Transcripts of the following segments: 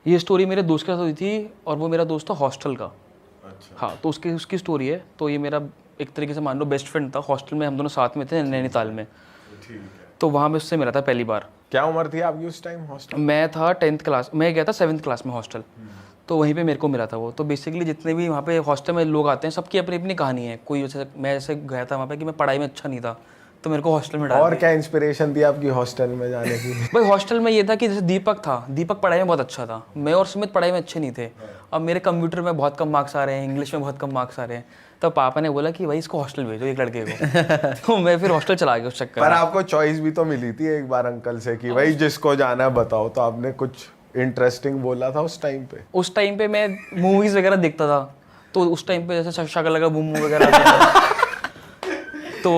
ये स्टोरी मेरे दोस्त के साथ हुई थी और वो मेरा दोस्त था हॉस्टल का। अच्छा। हाँ, तो उसकी स्टोरी है। तो ये मेरा एक तरीके से मान लो बेस्ट फ्रेंड था। हॉस्टल में हम दोनों साथ में थे नैनीताल में। ठीक है। तो वहाँ मैं उससे मिला था पहली बार। क्या उम्र थी आपकी उस टाइम हॉस्टल? मैं था 10th क्लास, मैं गया था 7th क्लास में हॉस्टल। तो वहीं पे मेरे को मिला था वो। तो बेसिकली जितने भी वहाँ पे हॉस्टल में लोग आते हैं सबकी अपनी अपनी कहानी है। कोई जैसे मैं ऐसे गया था वहाँ पे कि मैं पढ़ाई में अच्छा नहीं था, तो मेरे को हॉस्टल में डाल और दिया। क्या इंस्पिरेशन थी आपकी हॉस्टल में जाने की? भाई हॉस्टल में ये था कि जैसे दीपक था, दीपक पढ़ाई में बहुत अच्छा था, मैं और सुमित पढ़ाई में अच्छे नहीं थे। अब मेरे कंप्यूटर में बहुत कम मार्क्स आ रहे हैं, इंग्लिश में बहुत कम मार्क्स आ रहे हैं। तो पापा ने बोला कि भाई इसको हॉस्टल भेजो एक लड़के को। तो मैं फिर हॉस्टल चला गया उस चक्कर पर में। आपको चॉइस भी तो मिली थी एक बार अंकल से कि भाई जिसको जाना है बताओ, तो आपने कुछ इंटरेस्टिंग बोला था उस टाइम पे? उस टाइम पे मैं मूवीज वगैरह देखता था, तो उस टाइम पे जैसे शकल लगा बूम वगैरह आता था। तो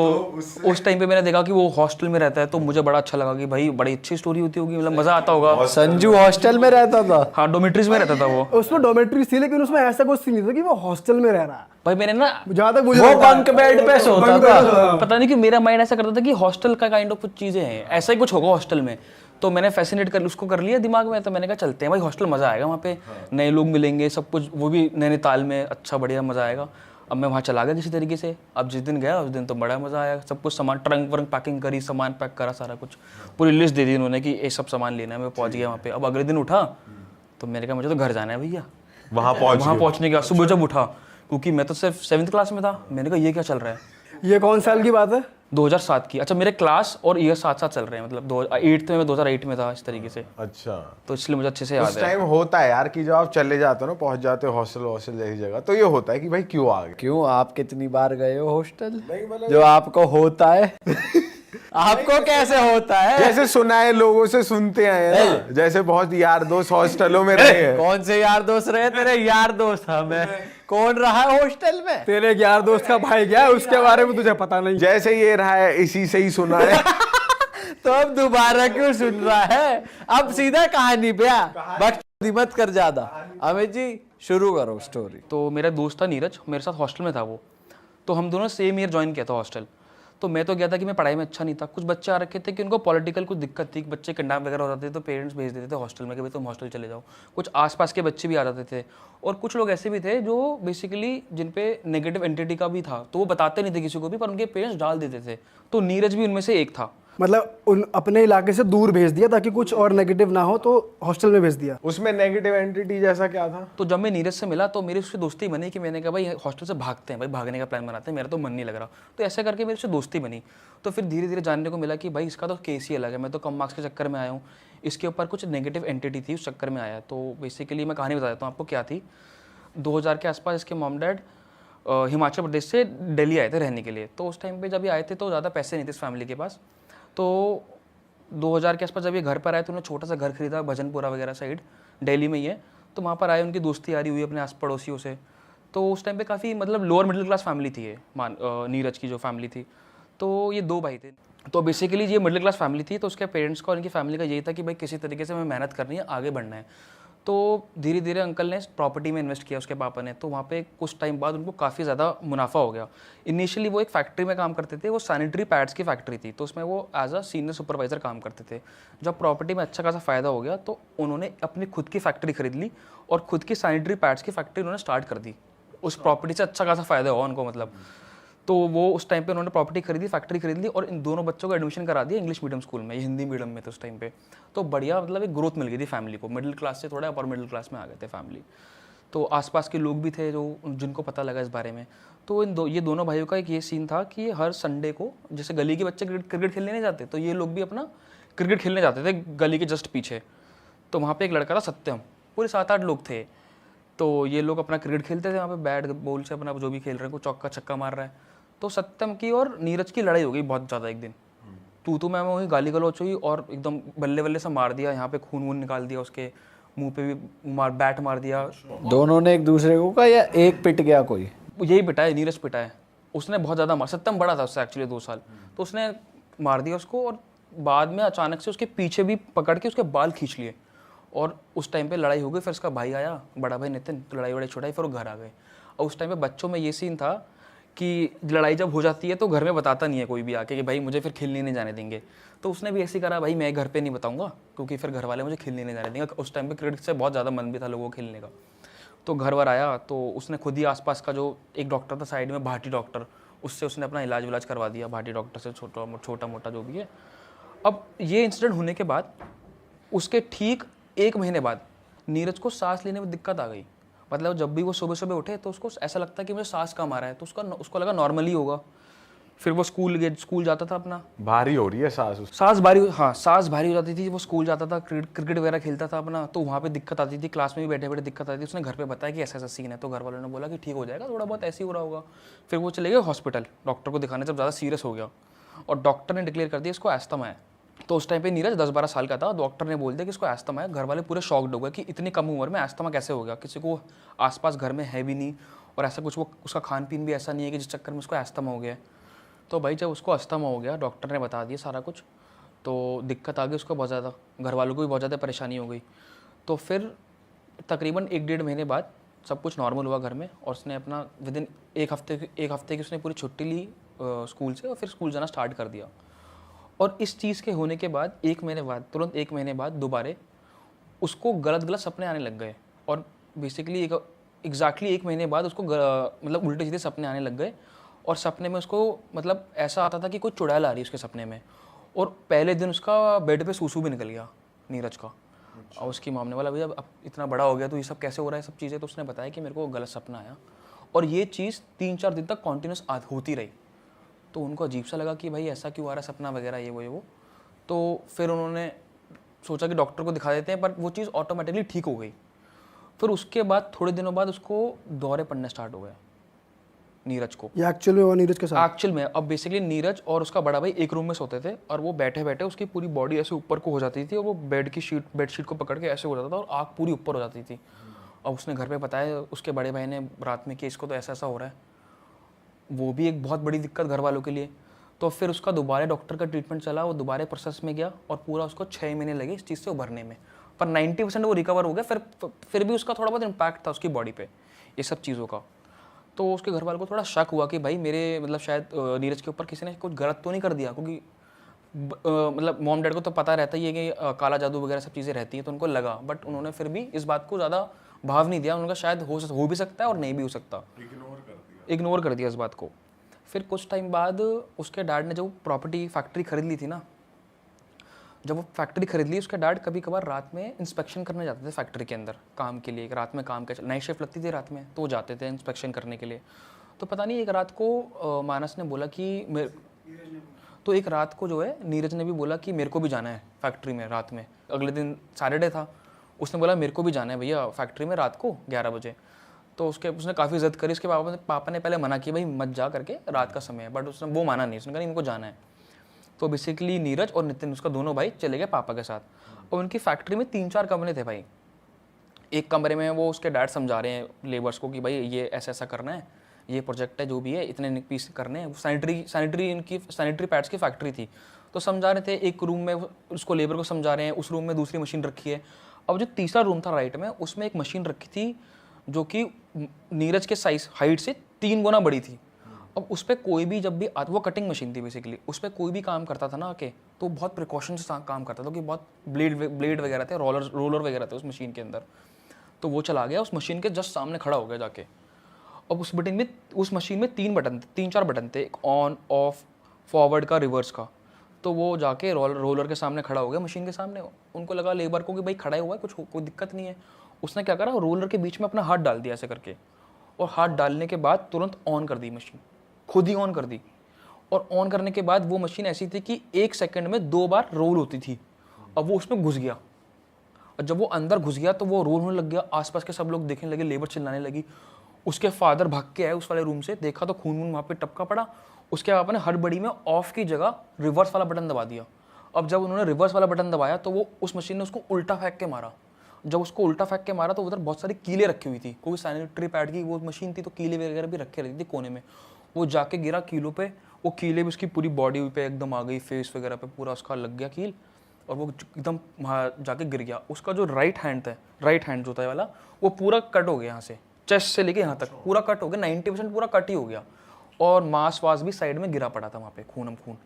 उस टाइम पे मैंने देखा कि वो हॉस्टल में रहता है, तो मुझे बड़ा अच्छा लगा कि भाई बड़ी अच्छी स्टोरी होती होगी, मतलब मजा आता होगा। संजू हॉस्टल में रहता था? हाँ, डोमेट्रीज में रहता था वो। उसमें डोमेट्री थी लेकिन उसमें ऐसा कुछ नहीं था कि वो हॉस्टल में रह रहा है। भाई मैंने ना जहाँ तक मुझे वो लगता है। बंक बेड पे सोता था। पता नहीं कि मेरा माइंड ऐसा करता था कि हॉस्टल का काइंड ऑफ कुछ चीजें हैं, ऐसा ही कुछ होगा हॉस्टल में। तो मैंने फैसिनेट कर उसको कर लिया दिमाग में। तो मैंने कहा चलते हैं भाई हॉस्टल, मजा आएगा वहाँ पे, नए लोग मिलेंगे, सब कुछ, वो भी नैनीताल में, अच्छा बढ़िया मजा आएगा। अब मैं वहाँ चला गया किसी तरीके से। अब जिस दिन गया उस दिन तो बड़ा मजा आया। सब कुछ सामान ट्रंक व्रंक पैकिंग करी, सामान पैक करा, सारा कुछ पूरी लिस्ट दे दी उन्होंने कि ये सब सामान लेना है। मैं पहुँच गया वहाँ पे। अब अगले दिन उठा तो मैंने कहा मुझे तो घर जाना है भैया। वहां पहुँचने के बाद सुबह जब उठा, क्योंकि मैं तो सिर्फ 7th क्लास में था, मैंने कहा ये क्या चल रहा है। ये कौन साल की बात है? 2007 की। अच्छा, मेरे क्लास और ईयर साथ साथ चल रहे हैं, मतलब 8th में, मैं 2008 में था इस तरीके से। अच्छा। तो इसलिए मुझे अच्छे से याद उस है। टाइम होता है यार कि जब आप चले जाते हो ना, पहुंच जाते हो हॉस्टल जैसी जगह, तो ये होता है कि भाई क्यों आ गए। क्यों, आप कितनी बार गए हो हॉस्टल जो आपको होता है? आपको कैसे होता है? जैसे सुना है, लोगों से सुनते आए हैं ना, जैसे बहुत यार दोस्त हॉस्टलों में रहे हैं। कौन से यार दोस्त रहे तेरे? यार दोस्त हमें कौन रहा हॉस्टल में? तेरे एक यार दोस्त का भाई गया है, उसके बारे में तुझे पता नहीं। जैसे ये रहा है इसी से ही सुना है। तो अब दोबारा क्यों सुन रहा है? अब सीधा कहानी पे आ, बकचोदी मत कर ज्यादा। अमित जी शुरू करो स्टोरी। तो मेरा दोस्त था नीरज, मेरे साथ हॉस्टल में था वो। तो हम दोनों सेम ईयर ज्वाइन किया था हॉस्टल। तो मैं तो गया था कि मैं पढ़ाई में अच्छा नहीं था। कुछ बच्चे आ रखे थे कि उनको पॉलिटिकल कुछ दिक्कत थी, बच्चे किडनैप वगैरह हो जाते थे, तो पेरेंट्स भेज देते थे हॉस्टल में कि भाई तुम हॉस्टल चले जाओ। कुछ आसपास के बच्चे भी आ जाते थे, और कुछ लोग ऐसे भी थे जो बेसिकली जिन पे नेगेटिव एंटिटी का भी था, तो वो बताते नहीं थे किसी को भी, पर उनके पेरेंट्स डाल देते थे। तो नीरज भी उनमें से एक था। मतलब उन अपने इलाके से दूर भेज दिया ताकि कुछ और नेगेटिव ना हो, तो हॉस्टल में भेज दिया। उसमें नेगेटिव एंटिटी जैसा क्या था? तो जब मैं नीरज से मिला तो मेरी उससे दोस्ती बनी कि मैंने कहा भाई हॉस्टल से भागते हैं, भाई भागने का प्लान बनाते हैं, मेरा तो मन नहीं लग रहा। तो ऐसे करके मेरी उससे दोस्ती बनी। तो फिर धीरे धीरे जानने को मिला कि भाई इसका तो केस ही अलग है, मैं तो कम मार्क्स के चक्कर में आया हूँ, इसके ऊपर कुछ नेगेटिव एंटिटी थी, उस चक्कर में आया। तो बेसिकली मैं कहानी बता देता हूँ आपको क्या थी। 2000 के आसपास इसके मॉम डैड हिमाचल प्रदेश से दिल्ली आए थे रहने के लिए। तो उस टाइम पे जब ये आए थे तो ज़्यादा पैसे नहीं थे इस फैमिली के पास। तो 2000 के आसपास जब ये घर पर आए तो उन्होंने छोटा सा घर खरीदा भजनपुरा वगैरह साइड, दिल्ली में ही है। तो वहाँ पर आए, उनकी दोस्ती यारी हुई अपने आस पड़ोसियों से। तो उस टाइम पे काफ़ी मतलब लोअर मिडिल क्लास फैमिली थी ये, नीरज की जो फैमिली थी। तो ये 2 भाई थे। तो बेसिकली ये मिडिल क्लास फैमिली थी। तो उसके पेरेंट्स का और इनकी फैमिली का यही था कि भाई किसी तरीके से हमें मेहनत करनी है, आगे बढ़ना है। तो धीरे धीरे अंकल ने प्रॉपर्टी में इन्वेस्ट किया, उसके पापा ने। तो वहाँ पे कुछ टाइम बाद उनको काफ़ी ज़्यादा मुनाफा हो गया। इनिशियली वो एक फैक्ट्री में काम करते थे, वो सैनिटरी पैड्स की फैक्ट्री थी। तो उसमें वो एज अ सीनियर सुपरवाइज़र काम करते थे। जब प्रॉपर्टी में अच्छा खासा फ़ायदा हो गया तो उन्होंने अपनी खुद की फैक्ट्री खरीद ली और खुद की सैनिटरी पैड्स की फैक्ट्री उन्होंने स्टार्ट कर दी। उस प्रॉपर्टी से अच्छा खासा फ़ायदा हुआ उनको, मतलब। तो वो उस टाइम पे उन्होंने प्रॉपर्टी खरीदी, फैक्ट्री खरीद ली, और इन दोनों बच्चों को एडमिशन करा दिया इंग्लिश मीडियम स्कूल में। ये हिंदी मीडियम में थे उस टाइम पे। तो बढ़िया मतलब एक ग्रोथ मिल गई थी फैमिली को, मिडिल क्लास से थोड़ा अपर मिडिल क्लास में आ गए थे फैमिली। तो आसपास के लोग भी थे जो जिनको पता लगा इस बारे में। तो ये दोनों भाइयों का एक ये सीन था कि हर संडे को, जैसे गली के बच्चे क्रिकेट खेलने नहीं जाते, तो ये लोग भी अपना क्रिकेट खेलने जाते थे गली के जस्ट पीछे। तो वहाँ पर एक लड़का था सत्यम, पूरे 7-8 लोग थे। तो ये लोग अपना क्रिकेट खेलते थे वहाँ पे, बैट बॉल से अपना जो भी खेल रहे हैं, कोई चौका छक्का मार रहा है। तो सत्यम की और नीरज की लड़ाई हो गई बहुत ज़्यादा। एक दिन तू मैं हुई, गाली गलौच हुई, और एकदम बल्ले बल्ले से मार दिया, यहाँ पे खून वून निकाल दिया, उसके मुंह पे भी बैट मार दिया। दोनों ने एक दूसरे को कहा या एक पिट गया कोई? यही पिटा है, नीरज पिटा है। उसने बहुत ज़्यादा मार, सत्यम बड़ा था उससे एक्चुअली 2 साल। तो उसने मार दिया उसको, और बाद में अचानक से उसके पीछे भी पकड़ के उसके बाल खींच लिए, और उस टाइम पे लड़ाई हो गई। फिर उसका भाई आया, बड़ा भाई नितिन, तो लड़ाई वड़ाई छुड़ाई, फिर वो घर आ गए। और उस टाइम पे बच्चों में ये सीन था कि लड़ाई जब हो जाती है तो घर में बताता नहीं है कोई भी आके कि भाई मुझे फिर खेलने नहीं जाने देंगे। तो उसने भी ऐसे ही करा, भाई मैं घर पे नहीं बताऊंगा क्योंकि फिर घर वाले मुझे खेलने नहीं जाने देंगे। उस टाइम पे क्रिकेट से बहुत ज़्यादा मन भी था लोगों को खेलने का। तो घर वर आया तो उसने खुद ही आसपास का जो एक डॉक्टर था साइड में, भाटी डॉक्टर, उससे उसने अपना इलाज विलाज करवा दिया, भाटी डॉक्टर से छोटा मोटा जो भी है। अब ये इंसिडेंट होने के बाद उसके ठीक 1 महीने बाद नीरज को सांस लेने में दिक्कत आ गई। मतलब जब भी वो सुबह सुबह उठे तो उसको ऐसा लगता है कि मुझे सांस कम आ रहा है, तो उसको लगा नॉर्मल ही होगा। फिर वो स्कूल जाता था अपना, भारी हो रही है सांस सांस भारी हो जाती थी। वो स्कूल जाता था, क्रिकेट वगैरह खेलता था अपना, तो वहाँ पे दिक्कत आती थी, क्लास में भी बैठे बैठे दिक्कत आती थी। उसने घर पे बताया कि ऐसा ऐसा सीन है, तो घर वालों ने बोला कि ठीक हो जाएगा, थोड़ा बहुत ऐसे ही हो रहा होगा। फिर वो चले गए हॉस्पिटल डॉक्टर को दिखाने, जब ज़्यादा सीरियस हो गया और डॉक्टर ने डिक्लेयर कर दिया इसको एस्थमा है। तो उस टाइम पे नीरज 10-12 साल का था, डॉक्टर ने बोल दिया कि इसको एस्थमा है। घर वाले पूरे शॉक्ड हो गए कि इतनी कम उम्र में एस्थमा कैसे हो गया, किसी को आसपास घर में है भी नहीं और ऐसा कुछ, वो उसका खान पीन भी ऐसा नहीं है कि जिस चक्कर में उसको एस्थमा हो गया। तो भाई जब उसको अस्थमा हो गया, डॉक्टर ने बता दिया सारा कुछ, तो दिक्कत आ गई उसको बहुत ज़्यादा, घर वालों को भी बहुत ज़्यादा परेशानी हो गई। तो फिर तकरीबन 1-1.5 महीने बाद सब कुछ नॉर्मल हुआ घर में, और उसने अपना विदिन एक हफ्ते की उसने पूरी छुट्टी ली स्कूल से और फिर स्कूल जाना स्टार्ट कर दिया। और इस चीज़ के होने के बाद 1 महीने बाद, तुरंत 1 महीने बाद दोबारा उसको गलत सपने आने लग गए। और बेसिकली एग्जैक्टली 1 महीने बाद उसको मतलब उल्टे सीधे सपने आने लग गए। और सपने में उसको मतलब ऐसा आता था कि कोई चुड़ैल आ रही है उसके सपने में। और पहले दिन उसका बेड पे सूसू भी निकल गया नीरज का। और उसकी मॉम ने बोला भैया अब इतना बड़ा हो गया तो ये सब कैसे हो रहा है सब चीज़ें। तो उसने बताया कि मेरे को गलत सपना आया, और ये चीज़ 3-4 दिन तक कॉन्टीन्यूस होती रही। तो उनको अजीब सा लगा कि भाई ऐसा क्यों आ रहा है सपना वगैरह, ये वो। तो फिर उन्होंने सोचा कि डॉक्टर को दिखा देते हैं, पर वो चीज़ ऑटोमेटिकली ठीक हो गई। फिर उसके बाद थोड़े दिनों बाद उसको दौरे पड़ने स्टार्ट हो गए नीरज को। ये एक्चुअल में हुआ नीरज के साथ? एक्चुअल में अब बेसिकली नीरज और उसका बड़ा भाई एक रूम में सोते थे, और वो बैठे बैठे उसकी पूरी बॉडी ऐसे ऊपर को हो जाती थी, और वो बेडशीट को पकड़ के ऐसे हो जाता था और आँख पूरी ऊपर हो जाती थी। अब उसने घर पे बताया उसके बड़े भाई ने रात में कि इसको तो ऐसा ऐसा हो रहा है। वो भी एक बहुत बड़ी दिक्कत घर वालों के लिए। तो फिर उसका दोबारा डॉक्टर का ट्रीटमेंट चला, वो दोबारा प्रोसेस में गया, और पूरा उसको 6 महीने लगे इस चीज़ से उभरने में। पर 90% वो रिकवर हो गया। फिर भी उसका थोड़ा बहुत इम्पैक्ट था उसकी बॉडी पे ये सब चीज़ों का। तो उसके घर वालों को थोड़ा शक हुआ कि भाई मेरे मतलब शायद नीरज के ऊपर किसी ने कुछ गलत तो नहीं कर दिया, क्योंकि मतलब मॉम डैड को तो पता रहता ही है कि काला जादू वगैरह सब चीज़ें रहती हैं, तो उनको लगा। बट उन्होंने फिर भी इस बात को ज़्यादा भाव नहीं दिया। उनका शायद हो भी सकता है और नहीं भी हो सकता, इग्नोर कर दिया इस बात को। फिर कुछ टाइम बाद उसके डैड ने जो प्रॉपर्टी फैक्ट्री खरीद ली थी ना, जब वो फैक्ट्री खरीद ली, उसके डैड कभी कभार रात में इंस्पेक्शन करने जाते थे फैक्ट्री के अंदर काम के लिए। रात में काम के नाइट शिफ्ट लगती थी रात में, तो वो जाते थे इंस्पेक्शन करने के लिए। तो पता नहीं एक रात को मानस ने बोला कि तो एक रात को जो है नीरज ने भी बोला कि मेरे को भी जाना है फैक्ट्री में रात में। अगले दिन सैटरडे था, उसने बोला मेरे को भी जाना है भैया फैक्ट्री में रात को 11 बजे। तो उसने काफ़ी जिद करी। उसके पापा ने पहले मना किया भाई मत जा करके, रात का समय है, बट उसने वो माना नहीं। उसने कहा इनको जाना है। तो बेसिकली नीरज और नितिन उसका दोनों भाई चले गए पापा के साथ। और उनकी फैक्ट्री में 3-4 कमरे थे भाई। एक कमरे में वो उसके डैड समझा रहे हैं लेबर्स को कि भाई ये ऐसा ऐसा करना है, ये प्रोजेक्ट है जो भी है, इतने पीस करने हैं। सैनिटरी पैड्स की फैक्ट्री थी, तो समझा रहे थे। एक रूम में उसको लेबर को समझा रहे हैं, उस रूम में दूसरी मशीन रखी है। अब जो तीसरा रूम था राइट में, उसमें एक मशीन रखी थी जो कि नीरज के साइज हाइट से 3 गुना बड़ी थी। अब उस पर कोई भी जब भी वो कटिंग मशीन थी बेसिकली, उस पर कोई भी काम करता था ना आके, तो बहुत प्रिकॉशन से काम करता था, कि बहुत ब्लेड वगैरह थे, रोलर वगैरह थे उस मशीन के अंदर। तो वो चला गया उस मशीन के जस्ट सामने खड़ा हो गया जाके। अब उस मशीन में 3-4 बटन थे, एक ऑन ऑफ फॉरवर्ड का रिवर्स का। तो वो जाके रोलर के सामने खड़ा हो गया मशीन के सामने। उनको लगा लेबर को कि भाई खड़ा हुआ है, कोई दिक्कत नहीं है। उसने क्या करा, रोलर के बीच में अपना हाथ डाल दिया ऐसे करके, और हाथ डालने के बाद तुरंत ऑन कर दी मशीन, खुद ही ऑन कर दी। और ऑन करने के बाद वो मशीन ऐसी थी कि 1 सेकंड में 2 बार रोल होती थी। अब वो उसमें घुस गया, और जब वो अंदर घुस गया तो वो रोल होने लग गया। आसपास के सब लोग देखने लगे, लेबर चिल्लाने लगी। उसके फादर भाग के आए उस वाले रूम से, देखा तो खून वहाँ पे टपका पड़ा। उसके पापा ने हड़बड़ी में ऑफ की जगह रिवर्स वाला बटन दबा दिया। अब जब उन्होंने रिवर्स वाला बटन दबाया तो वो उस मशीन ने उसको उल्टा फेंक के मारा। जब उसको उल्टा फेंक के मारा तो उधर बहुत सारी कीलें रखी हुई थी, क्योंकि सैनिटरी पैड की वो मशीन थी, तो कीलें वगैरह भी रखे रहती थी कोने में। वो जाके गिरा कीलों पे, वो कीलें भी उसकी पूरी बॉडी पे एकदम आ गई, फेस वगैरह पे पूरा उसका लग गया कील, और वो एकदम जाके गिर गया। उसका जो राइट हैंड जो था वाला, वो पूरा कट हो गया यहाँ से, चेस्ट से लेके यहाँ तक पूरा कट हो गया, 90% पूरा कट ही हो गया। और मांस वास भी साइड में गिरा पड़ा था वहाँ पे, खूनम खून।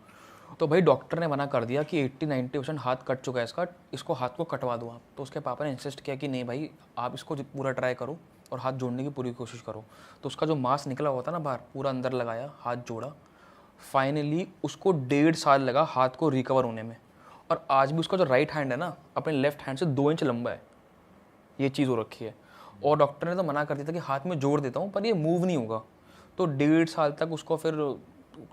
तो भाई डॉक्टर ने मना कर दिया कि 80-90% हाथ कट चुका है इसका, इसको हाथ को कटवा दो आप। तो उसके पापा ने इंसिस्ट किया कि नहीं भाई, आप इसको पूरा ट्राई करो और हाथ जोड़ने की पूरी कोशिश करो। तो उसका जो मांस निकला हुआ था ना बाहर, पूरा अंदर लगाया, हाथ जोड़ा। फाइनली उसको 1.5 साल लगा हाथ को रिकवर होने में। और आज भी उसका जो राइट हैंड है ना, अपने लेफ्ट हैंड से 2 इंच लंबा है। ये चीज़ हो रखी है। और डॉक्टर ने तो मना कर दिया था कि हाथ में जोड़ देता हूँ पर ये मूव नहीं होगा। तो 1.5 साल तक उसको फिर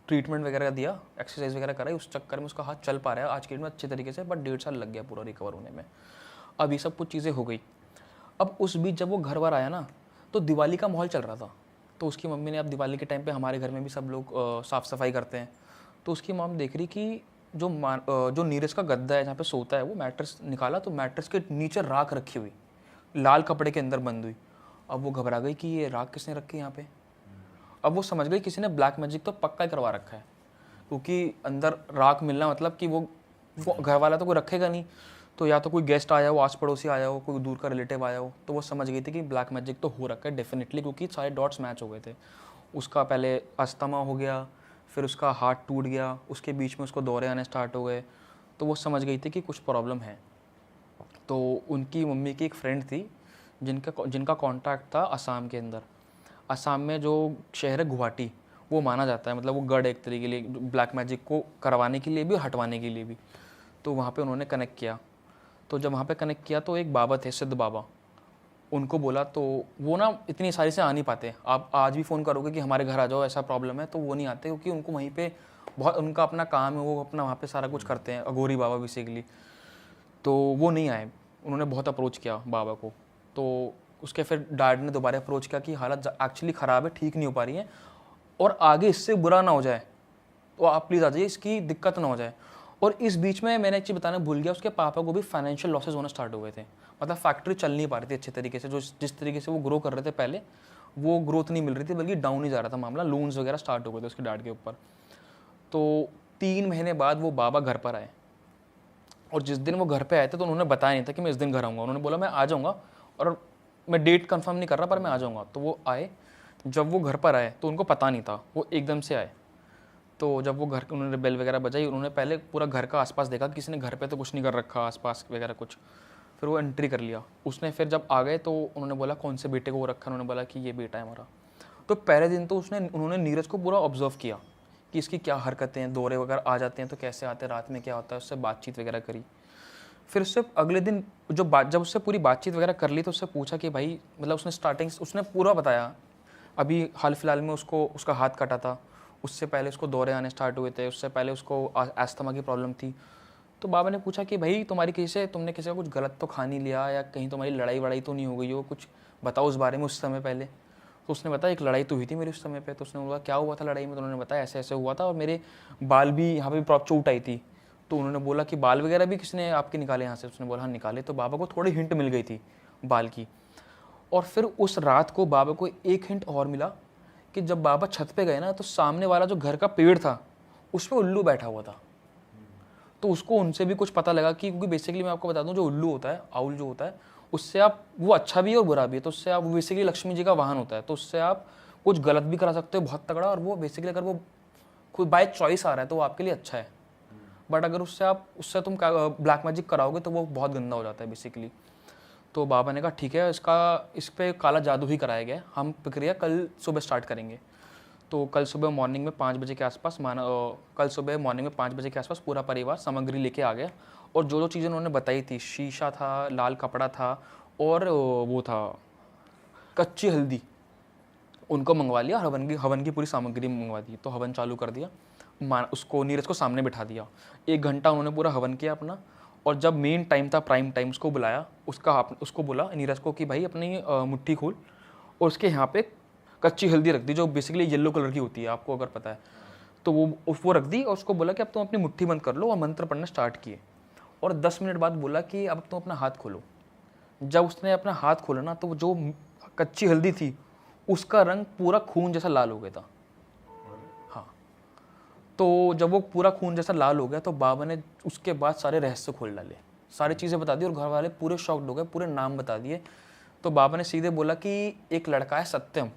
ट्रीटमेंट वगैरह दिया, एक्सरसाइज वगैरह कराई, उस चक्कर में उसका हाथ चल पा रहा है आज के डेट में अच्छे तरीके से, बट 1.5 साल लग गया पूरा रिकवर होने में। अब ये सब कुछ चीज़ें हो गई। अब उस बीच जब वो घर बार आया ना, तो दिवाली का माहौल चल रहा था। तो उसकी मम्मी ने, अब दिवाली के टाइम पे हमारे घर में भी सब लोग साफ़ सफाई करते हैं, तो उसकी मॉम देख रही कि जो नीरज का गद्दा है जहाँ पे सोता है, वो मैट्रेस निकाला तो मैट्रेस के नीचे राख रखी हुई, लाल कपड़े के अंदर बंद हुई। अब वो घबरा गई कि ये राख किसने रखी यहाँ पे। अब वो समझ गई किसी ने ब्लैक मैजिक तो पक्का ही करवा रखा है, क्योंकि अंदर राख मिलना मतलब कि वो घर वाला तो कोई रखेगा नहीं। तो या तो कोई गेस्ट आया हो, आस पड़ोसी आया हो, कोई दूर का रिलेटिव आया हो, तो वो समझ गई थी कि ब्लैक मैजिक तो हो रखा है डेफिनेटली, क्योंकि सारे डॉट्स मैच हो गए थे। उसका पहले अस्थमा हो गया, फिर उसका हार्ट टूट गया, उसके बीच में उसको दौरे आने स्टार्ट हो गए। तो वो समझ गई थी कि कुछ प्रॉब्लम है। तो उनकी मम्मी की एक फ्रेंड थी जिनका कॉन्टैक्ट था असम के अंदर। असम में जो शहर है गुवाहाटी, वो माना जाता है, मतलब वो गढ़ एक तरीके के लिए ब्लैक मैजिक को करवाने के लिए भी और हटवाने के लिए भी। तो वहाँ पे उन्होंने कनेक्ट किया। तो जब वहाँ पे कनेक्ट किया तो एक बाबा थे, सिद्ध बाबा, उनको बोला। तो वो ना इतनी सारी से आ नहीं पाते, आप आज भी फ़ोन करोगे कि हमारे घर आ जाओ ऐसा प्रॉब्लम है, तो वो नहीं आते, क्योंकि उनको वहीं पे बहुत उनका अपना काम है, वो अपना वहाँ पे सारा कुछ करते हैं, अघोरी बाबा बेसिकली। तो वो नहीं आए। उन्होंने बहुत अप्रोच किया बाबा को। तो उसके फिर डैड ने दोबारा अप्रोच किया कि हालत एक्चुअली ख़राब है, ठीक नहीं हो पा रही है, और आगे इससे बुरा ना हो जाए, तो आप प्लीज़ आ जाइए, इसकी दिक्कत ना हो जाए। और इस बीच में मैंने एक चीज़ बताना भूल गया, उसके पापा को भी फाइनेंशियल लॉसेस होना स्टार्ट हो गए थे। मतलब फैक्ट्री चल नहीं पा रही थी अच्छे तरीके से, जो जिस तरीके से वो ग्रो कर रहे थे पहले, वो ग्रोथ नहीं मिल रही थी, बल्कि डाउन ही जा रहा था मामला। लोन्स वगैरह स्टार्ट हो गए थे उसके डैड के ऊपर। तो 3 महीने बाद वो बाबा घर पर आए, और जिस दिन वो घर पे आए थे तो उन्होंने बताया नहीं था कि मैं इस दिन घर आऊँगा। उन्होंने बोला मैं आ जाऊँगा, और मैं डेट कंफर्म नहीं कर रहा पर मैं आ जाऊँगा। तो वो आए। जब वो घर पर आए तो उनको पता नहीं था, वो एकदम से आए। तो जब वो घर, उन्होंने बेल वगैरह बजाई, उन्होंने पहले पूरा घर का आसपास देखा, किसी ने घर पे तो कुछ नहीं कर रखा आसपास वगैरह कुछ। फिर वो एंट्री कर लिया उसने। फिर जब आ गए तो उन्होंने बोला कौन से बेटे को वो रखा, उन्होंने बोला कि ये बेटा है हमारा। तो पहले दिन तो उन्होंने नीरज को पूरा ऑब्जर्व किया कि इसकी क्या हरकतें हैं, दौरे वगैरह आ जाते हैं तो कैसे आते हैं, रात में क्या होता है, उससे बातचीत वगैरह करी। फिर उससे अगले दिन जब उससे पूरी बातचीत वगैरह कर ली तो उससे पूछा कि भाई, मतलब उसने पूरा बताया। अभी हाल फिलहाल में उसका हाथ कटा था, उससे पहले उसको दौरे आने स्टार्ट हुए थे, उससे पहले उसको अस्थमा की प्रॉब्लम थी। तो बाबा ने पूछा कि भाई तुमने किसी का कुछ गलत तो खा नहीं लिया, या कहीं तुम्हारी लड़ाई वड़ाई तो नहीं हो गई हो, कुछ बताओ उस बारे में उस समय पहले। तो उसने बताया एक लड़ाई तो हुई थी मेरी उस समय पे। तो उसने बोला क्या हुआ था लड़ाई में, तो उन्होंने बताया ऐसे ऐसे हुआ था, और मेरे बाल भी यहाँ पे प्रॉप चोट आई थी। तो उन्होंने बोला कि बाल वगैरह भी किसने आपके निकाले यहाँ से, उसने बोला हाँ निकाले। तो बाबा को थोड़ी हिंट मिल गई थी बाल की। और फिर उस रात को बाबा को एक हिंट और मिला कि जब बाबा छत पे गए ना, तो सामने वाला जो घर का पेड़ था उस पर उल्लू बैठा हुआ था। तो उसको उनसे भी कुछ पता लगा कि, क्योंकि बेसिकली मैं आपको बता दूं, जो उल्लू होता है, आउल जो होता है, उससे आप, वो अच्छा भी है और बुरा भी है। तो उससे आप, बेसिकली लक्ष्मी जी का वाहन होता है, तो उससे आप कुछ गलत भी करा सकते हो बहुत तगड़ा, और वो बेसिकली अगर वो खुद बाय चॉइस आ रहा है तो वो आपके लिए अच्छा है। बट अगर उससे तुम ब्लैक मैजिक कराओगे तो वो बहुत गंदा हो जाता है बेसिकली। तो बाबा ने कहा ठीक है, इस पे काला जादू ही कराया गया है, हम प्रक्रिया कल सुबह स्टार्ट करेंगे। तो कल सुबह मॉर्निंग में 5 बजे के आसपास पूरा परिवार सामग्री लेके आ गया। और जो चीज़ें उन्होंने बताई थी, शीशा था, लाल कपड़ा था, और वो था कच्ची हल्दी, उनको मंगवा लिया। हवन की पूरी सामग्री मंगवा दी। तो हवन चालू कर दिया, उसको नीरज को सामने बिठा दिया। 1 घंटा उन्होंने पूरा हवन किया अपना। और जब मेन टाइम था, प्राइम टाइम, उसको बुलाया। उसको बोला नीरज को कि भाई अपनी मुट्ठी खोल, और उसके यहाँ पे कच्ची हल्दी रख दी, जो बेसिकली येलो कलर की होती है, आपको अगर पता है। तो वो रख दी, और उसको बोला कि अब तुम अपनी मुट्ठी बंद कर लो, और मंत्र पढ़ना स्टार्ट किए। और 10 मिनट बाद बोला कि अब तुम अपना हाथ खोलो। जब उसने अपना हाथ खोला ना, तो जो कच्ची हल्दी थी उसका रंग पूरा खून जैसा लाल हो गया था। हाँ, तो जब वो पूरा खून जैसा लाल हो गया तो बाबा ने उसके बाद सारे रहस्य खोल डाले, सारी चीज़ें बता दी, और घर वाले पूरे शॉक्ड हो गए, पूरे नाम बता दिए। तो बाबा ने सीधे बोला कि एक लड़का है सत्यम,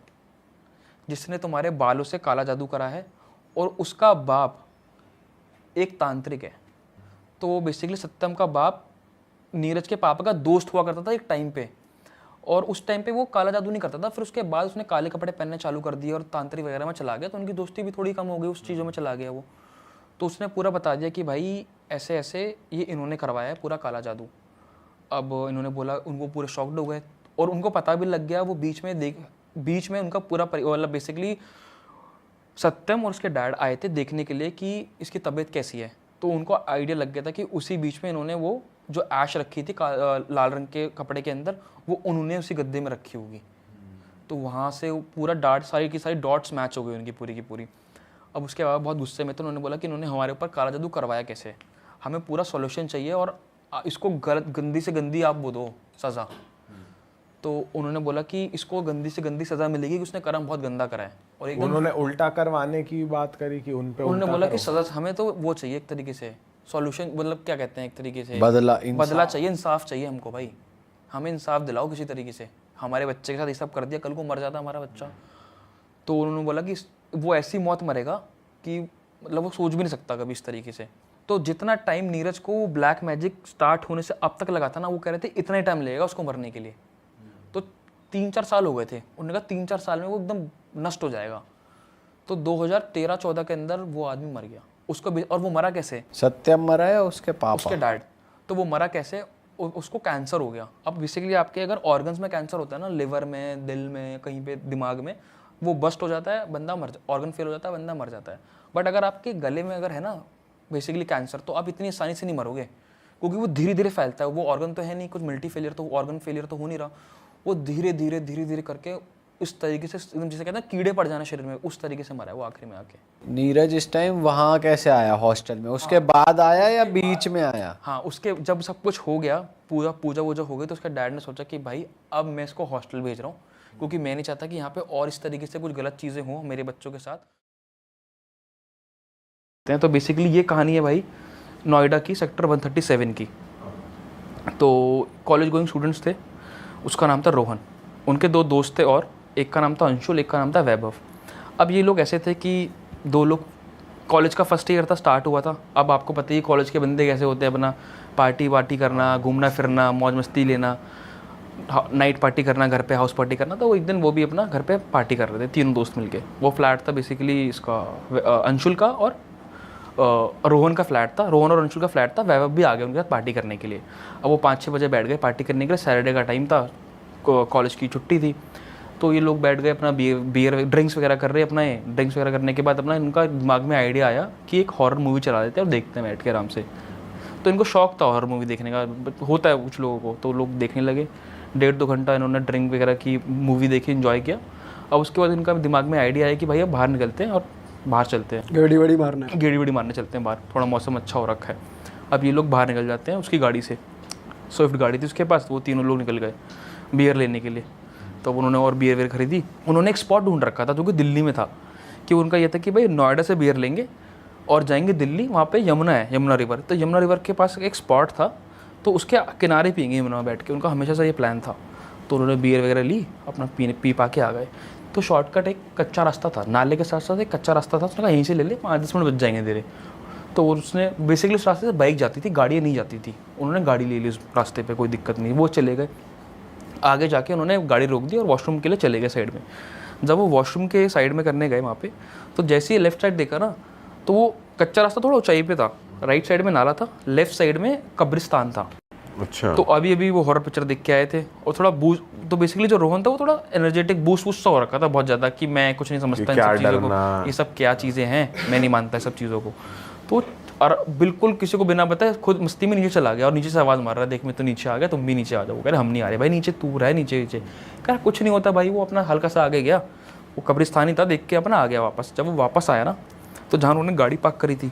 जिसने तुम्हारे बालों से काला जादू करा है और उसका बाप एक तांत्रिक है। तो बेसिकली सत्यम का बाप नीरज के पापा का दोस्त हुआ करता था एक टाइम पे, और उस टाइम पे वो काला जादू नहीं करता था। फिर उसके बाद उसने काले कपड़े पहनने चालू कर दिए और तांत्रिक वगैरह में चला गया, तो उनकी दोस्ती भी थोड़ी कम हो गई, उस चीज़ों में चला गया वो। तो उसने पूरा बता दिया कि भाई ऐसे ऐसे ये इन्होंने करवाया है पूरा काला जादू। अब इन्होंने बोला, उनको पूरे शॉक्ड हो गए और उनको पता भी लग गया। वो बीच में उनका पूरा मतलब बेसिकली सत्यम और उसके डैड आए थे देखने के लिए कि इसकी तबीयत कैसी है। तो उनको आइडिया लग गया था कि उसी बीच में इन्होंने वो जो ऐश रखी थी लाल रंग के कपड़े के अंदर, वो उन्होंने उसी गद्दे में रखी होगी। तो वहाँ से पूरा डार्ट सारी की सारी डॉट्स मैच हो गई उनकी पूरी की पूरी। अब उसके बाद बहुत गुस्से में थे, उन्होंने बोला कि इन्होंने हमारे ऊपर काला जादू करवाया कैसे, हमें पूरा सॉल्यूशन चाहिए और इसको गंदी से गंदी आप वो दो सज़ा। तो उन्होंने बोला कि इसको गंदी से गंदी सज़ा मिलेगी कि उसने कर्म बहुत गंदा करा है। और एकदम उन्होंने उल्टा करवाने की बात करी कि उन पे उन्होंने बोला कि सज़ा हमें तो वो चाहिए एक तरीके से सॉल्यूशन, मतलब क्या कहते हैं एक तरीके से बदला चाहिए, इंसाफ चाहिए हमको भाई, हमें इंसाफ दिलाओ किसी तरीके से। हमारे बच्चे के साथ ये सब कर दिया, कल को मर जाता हमारा बच्चा। तो उन्होंने बोला कि वो ऐसी मौत मरेगा कि मतलब वो सोच भी नहीं सकता कभी इस तरीके से। तो जितना टाइम नीरज को ब्लैक मैजिक स्टार्ट होने से अब तक लगा था ना, वो कह रहे थे इतना ही टाइम लगेगा उसको मरने के लिए। तो 3-4 साल हो गए थे, उन्होंने कहा 3-4 साल में वो एकदम नष्ट हो जाएगा। तो 2013-14 के अंदर वो आदमी मर गया उसको। और वो मरा कैसे? सत्यम मरा है उसके पापा, उसके डैड। तो वो मरा कैसे? उसको कैंसर हो गया। अब बेसिकली आपके अगर ऑर्गन्स में कैंसर होता है ना, लिवर में, दिल में, कहीं पे दिमाग में, वो बस्ट हो जाता है, बंदा मर जाता है, ऑर्गन फेल हो जाता है, बंदा मर जाता है। बट अगर आपके गले में अगर है ना बेसिकली कैंसर, तो आप इतनी आसानी से नहीं मरोगे, क्योंकि वो धीरे धीरे फैलता है। वो ऑर्गन तो है नहीं, कुछ मल्टी फेलियर तो ऑर्गन फेलियर तो हो नहीं रहा, वो धीरे धीरे करके इस तरीके से एकदम जैसे कहते हैं कीड़े पड़ जाना शरीर में, उस तरीके से मरा है वो आखिरी में आके। नीरज इस टाइम वहाँ कैसे आया हॉस्टल में? उसके बाद आया या बीच में आया? हाँ, उसके जब सब कुछ हो गया, पूजा वूजा हो गई, तो उसके डैड ने सोचा कि भाई अब मैं इसको हॉस्टल भेज रहा हूँ, क्योंकि मैं नहीं चाहता कि यहाँ पे और इस तरीके से कुछ गलत चीज़ें हों मेरे बच्चों के साथ। तो बेसिकली ये कहानी है भाई नोएडा की सेक्टर 137 की। तो कॉलेज गोइंग स्टूडेंट्स थे, उसका नाम था रोहन, उनके 2 दोस्त थे और एक का नाम था अंशुल, एक का नाम था वैभव। अब ये लोग ऐसे थे कि 2 लोग, कॉलेज का फर्स्ट ईयर था, स्टार्ट हुआ था। अब आपको पता ही कॉलेज के बंदे कैसे होते हैं, अपना पार्टी वार्टी करना, घूमना फिरना, मौज मस्ती लेना, नाइट पार्टी करना, घर पे हाउस पार्टी करना। तो एक दिन वो भी अपना घर पे पार्टी कर रहे थे, 3 दोस्त मिलके। वो फ्लैट था बेसिकली इसका अंशुल का और रोहन का फ्लैट था, रोहन और अंशुल का फ्लैट था। वैभव भी आ गए उनके साथ पार्टी करने के लिए। अब वो 5-6 बजे बैठ गए पार्टी करने के लिए, सैटरडे का टाइम था, कॉलेज की छुट्टी थी। तो ये लोग बैठ गए अपना बियर ड्रिंक्स वगैरह कर रहे अपना। ड्रिंक्स वगैरह करने के बाद अपना इनका दिमाग में आइडिया आया कि एक हॉरर मूवी चला देते हैं और देखते हैं बैठ के आराम से। तो इनको शौक था हॉरर मूवी देखने का, होता है कुछ लोगों को, तो लोग देखने लगे। 1.5-2 घंटा इन्होंने ड्रिंक वगैरह की, मूवी देखी, इन्जॉय किया। अब उसके बाद इनका दिमाग में आइडिया आया कि भाई अब बाहर निकलते हैं और बाहर चलते हैं, गेड़ी वेड़ी मारने चलते हैं बाहर, थोड़ा मौसम अच्छा हो रखा है। अब ये लोग बाहर निकल जाते हैं उसकी गाड़ी से, स्विफ्ट गाड़ी थी उसके पास। वो तीनों लोग निकल गए बियर लेने के लिए। तो उन्होंने और बियर वेयर खरीदी। उन्होंने एक स्पॉट ढूंढ रखा था जो कि दिल्ली में था, कि उनका ये था कि भाई नोएडा से बियर लेंगे और जाएंगे दिल्ली, वहाँ पे यमुना है, यमुना रिवर। तो यमुना रिवर के पास एक स्पॉट था, तो उसके किनारे पियेंगे यमुना में बैठ के। उनका हमेशा से ये प्लान था। तो उन्होंने बियर वगैरह ली, अपना पी पा के आ गए। तो शॉर्टकट एक कच्चा रास्ता था, नाले के साथ साथ एक कच्चा रास्ता था। उसने कहा यहीं से ले ले, 5-10 मिनट बच जाएंगे तेरे। तो उसने बेसिकली उस रास्ते से बाइक जाती थी, गाड़ियाँ नहीं जाती थी। उन्होंने गाड़ी ले ली उस रास्ते पे, कोई दिक्कत नहीं। वो चले गए आगे जाके, उन्होंने गाड़ी रोक दी और वॉशरूम के लिए चले गए साइड में। जब वो वॉशरूम के साइड में करने गए वहाँ पे, तो जैसे ही लेफ्ट साइड देखा ना, तो वो कच्चा रास्ता थोड़ा ऊंचाई पे था, राइट साइड में नाला था, लेफ्ट साइड में कब्रिस्तान था। अच्छा। तो अभी वो हॉरर पिक्चर देख के आए थे और थोड़ा बूस्ट, तो बेसिकली जो रोहन था वो थोड़ा एनर्जेटिक बूस्ट सा हो रखा था बहुत ज़्यादा, कि मैं कुछ नहीं समझता इन सब चीज़ों को, ये सब क्या चीज़ें हैं, मैं नहीं मानता सब चीज़ों को। तो और बिल्कुल किसी को बिना बताए खुद मस्ती में नीचे चला गया और नीचे से आवाज़ मार रहा है, देख मैं तो नीचे आ गया, तुम भी नीचे आ जाओ। कह रहे हम नहीं आ रहे भाई, नीचे तू रहा है नीचे। कह कुछ नहीं होता भाई। वो अपना हल्का सा आगे गया, वो कब्रिस्तान ही था, देख के अपना आ गया वापस। जब वो वापस आया ना, तो जहाँ उन्होंने गाड़ी पार्क करी थी,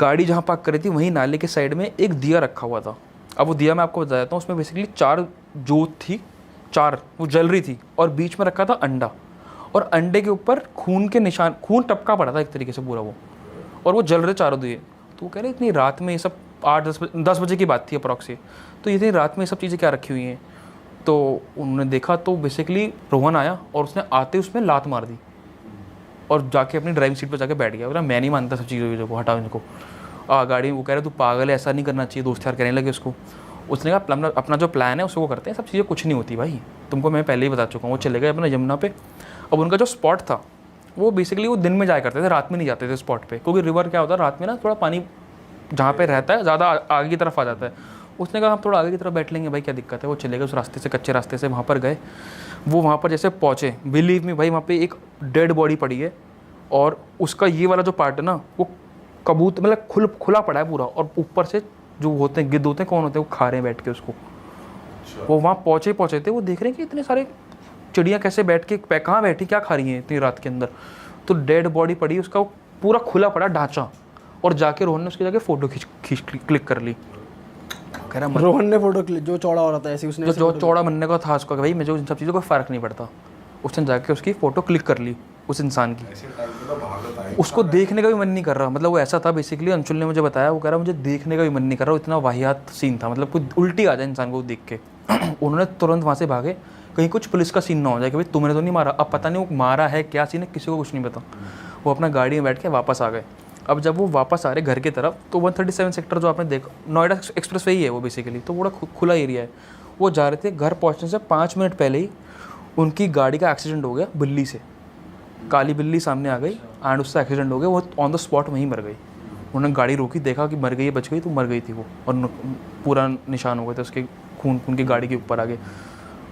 जहाँ पार्क करी थी वहीं नाले के साइड में एक दिया रखा हुआ था। अब वो दिया मैं आपको बता देता हूँ, उसमें बेसिकली 4 जोत थी, 4 वो जल रही थी, और बीच में रखा था अंडा, और अंडे के ऊपर खून के निशान, खून टपका पड़ा था एक तरीके से पूरा वो, और वो जल रहे 4 दिए। तो वो कह रहे इतनी रात में ये सब 8-10 बजे की बात थी अप्रॉक्स, तो इतनी रात में ये सब चीज़ें क्या रखी हुई हैं। तो उन्होंने देखा, तो बेसिकली रोहन आया और उसने आते उसमें लात मार दी और जाके अपनी ड्राइविंग सीट पर जाके बैठ गया। बोला मैं नहीं मानता सब चीज़ों को, हटाओ इनको। गाड़ी वो कह रहे तू पागल है, ऐसा नहीं करना चाहिए, दोस्त यार कहने लगे उसको। उसने कहा अपना जो प्लान है उसको करते हैं, सब चीज़ें कुछ नहीं होती भाई, तुमको मैं पहले ही बता चुका हूँ। वो चले गए अपना यमुना पे। अब उनका जो स्पॉट था वो बेसिकली वो दिन में जाया करते थे, रात में नहीं जाते थे स्पॉट पे, क्योंकि रिवर क्या होता है रात में ना थोड़ा पानी जहाँ पे रहता है ज़्यादा आगे की तरफ आ जाता है। उसने कहा हम थोड़ा आगे की तरफ बैठ लेंगे भाई, क्या दिक्कत है। वो चले गए उस रास्ते से, कच्चे रास्ते से वहाँ पर गए। वो वहाँ पर जैसे पहुँचे, बिलीव मी भाई, वहाँ पे एक डेड बॉडी पड़ी है और उसका ये वाला जो पार्ट है ना वो कबूतर मतलब खुला पड़ा है पूरा, और ऊपर से जो होते हैं गिद्ध होते हैं, कौन होते हैं, वो खा रहे हैं बैठ के उसको। वो वहाँ पहुँचे थे, वो देख रहे हैं कि इतने सारे चिड़ियाँ कैसे बैठ के कहाँ बैठी, क्या खा रही हैं इतनी रात के अंदर। तो डेड बॉडी पड़ी, उसका पूरा खुला पड़ा ढांचा, और जाके रोहन ने उसकी जगह फ़ोटो खींच क्लिक कर ली। कह रहा रोहन ने फोटो क्लिक, जो चौड़ा हो रहा था ऐसे उसने जो चौड़ा बनने का था उसका, भाई मुझे इन सब चीज़ों को फ़र्क नहीं पड़ता। उसने जाके उसकी फ़ोटो क्लिक कर ली उस इंसान की। उसको देखने का भी मन नहीं कर रहा, मतलब वो ऐसा था बेसिकली, अंशुल ने मुझे बताया, वो कह रहा मुझे देखने का भी मन नहीं कर रहा, इतना वाहियात सीन था, मतलब कोई उल्टी आ जाए इंसान को देख के। उन्होंने तुरंत वहाँ से भागे, कहीं कुछ पुलिस का सीन ना हो जाए कि भाई तुमने तो नहीं मारा। अब पता नहीं वो मारा है क्या सीन है, किसी को कुछ नहीं पता। वो अपना गाड़ी में बैठ के वापस आ गए। अब जब वो वापस आ रहे घर की तरफ, तो 137 सेक्टर जो आपने देखा, नोएडा एक्सप्रेस वे ही है वो बेसिकली, तो बड़ा खुला एरिया है। वो जा रहे थे, घर पहुँचने से 5 मिनट पहले ही उनकी गाड़ी का एक्सीडेंट हो गया बिल्ली से। काली बिल्ली सामने आ गई एंड उससे एक्सीडेंट हो गया, वो ऑन द स्पॉट वहीं मर गई। उन्होंने गाड़ी रोकी, देखा कि मर गई है, बच गई, तो मर गई थी वो, और पूरा निशान हो गए थे उसके, खून की गाड़ी के ऊपर आ गए।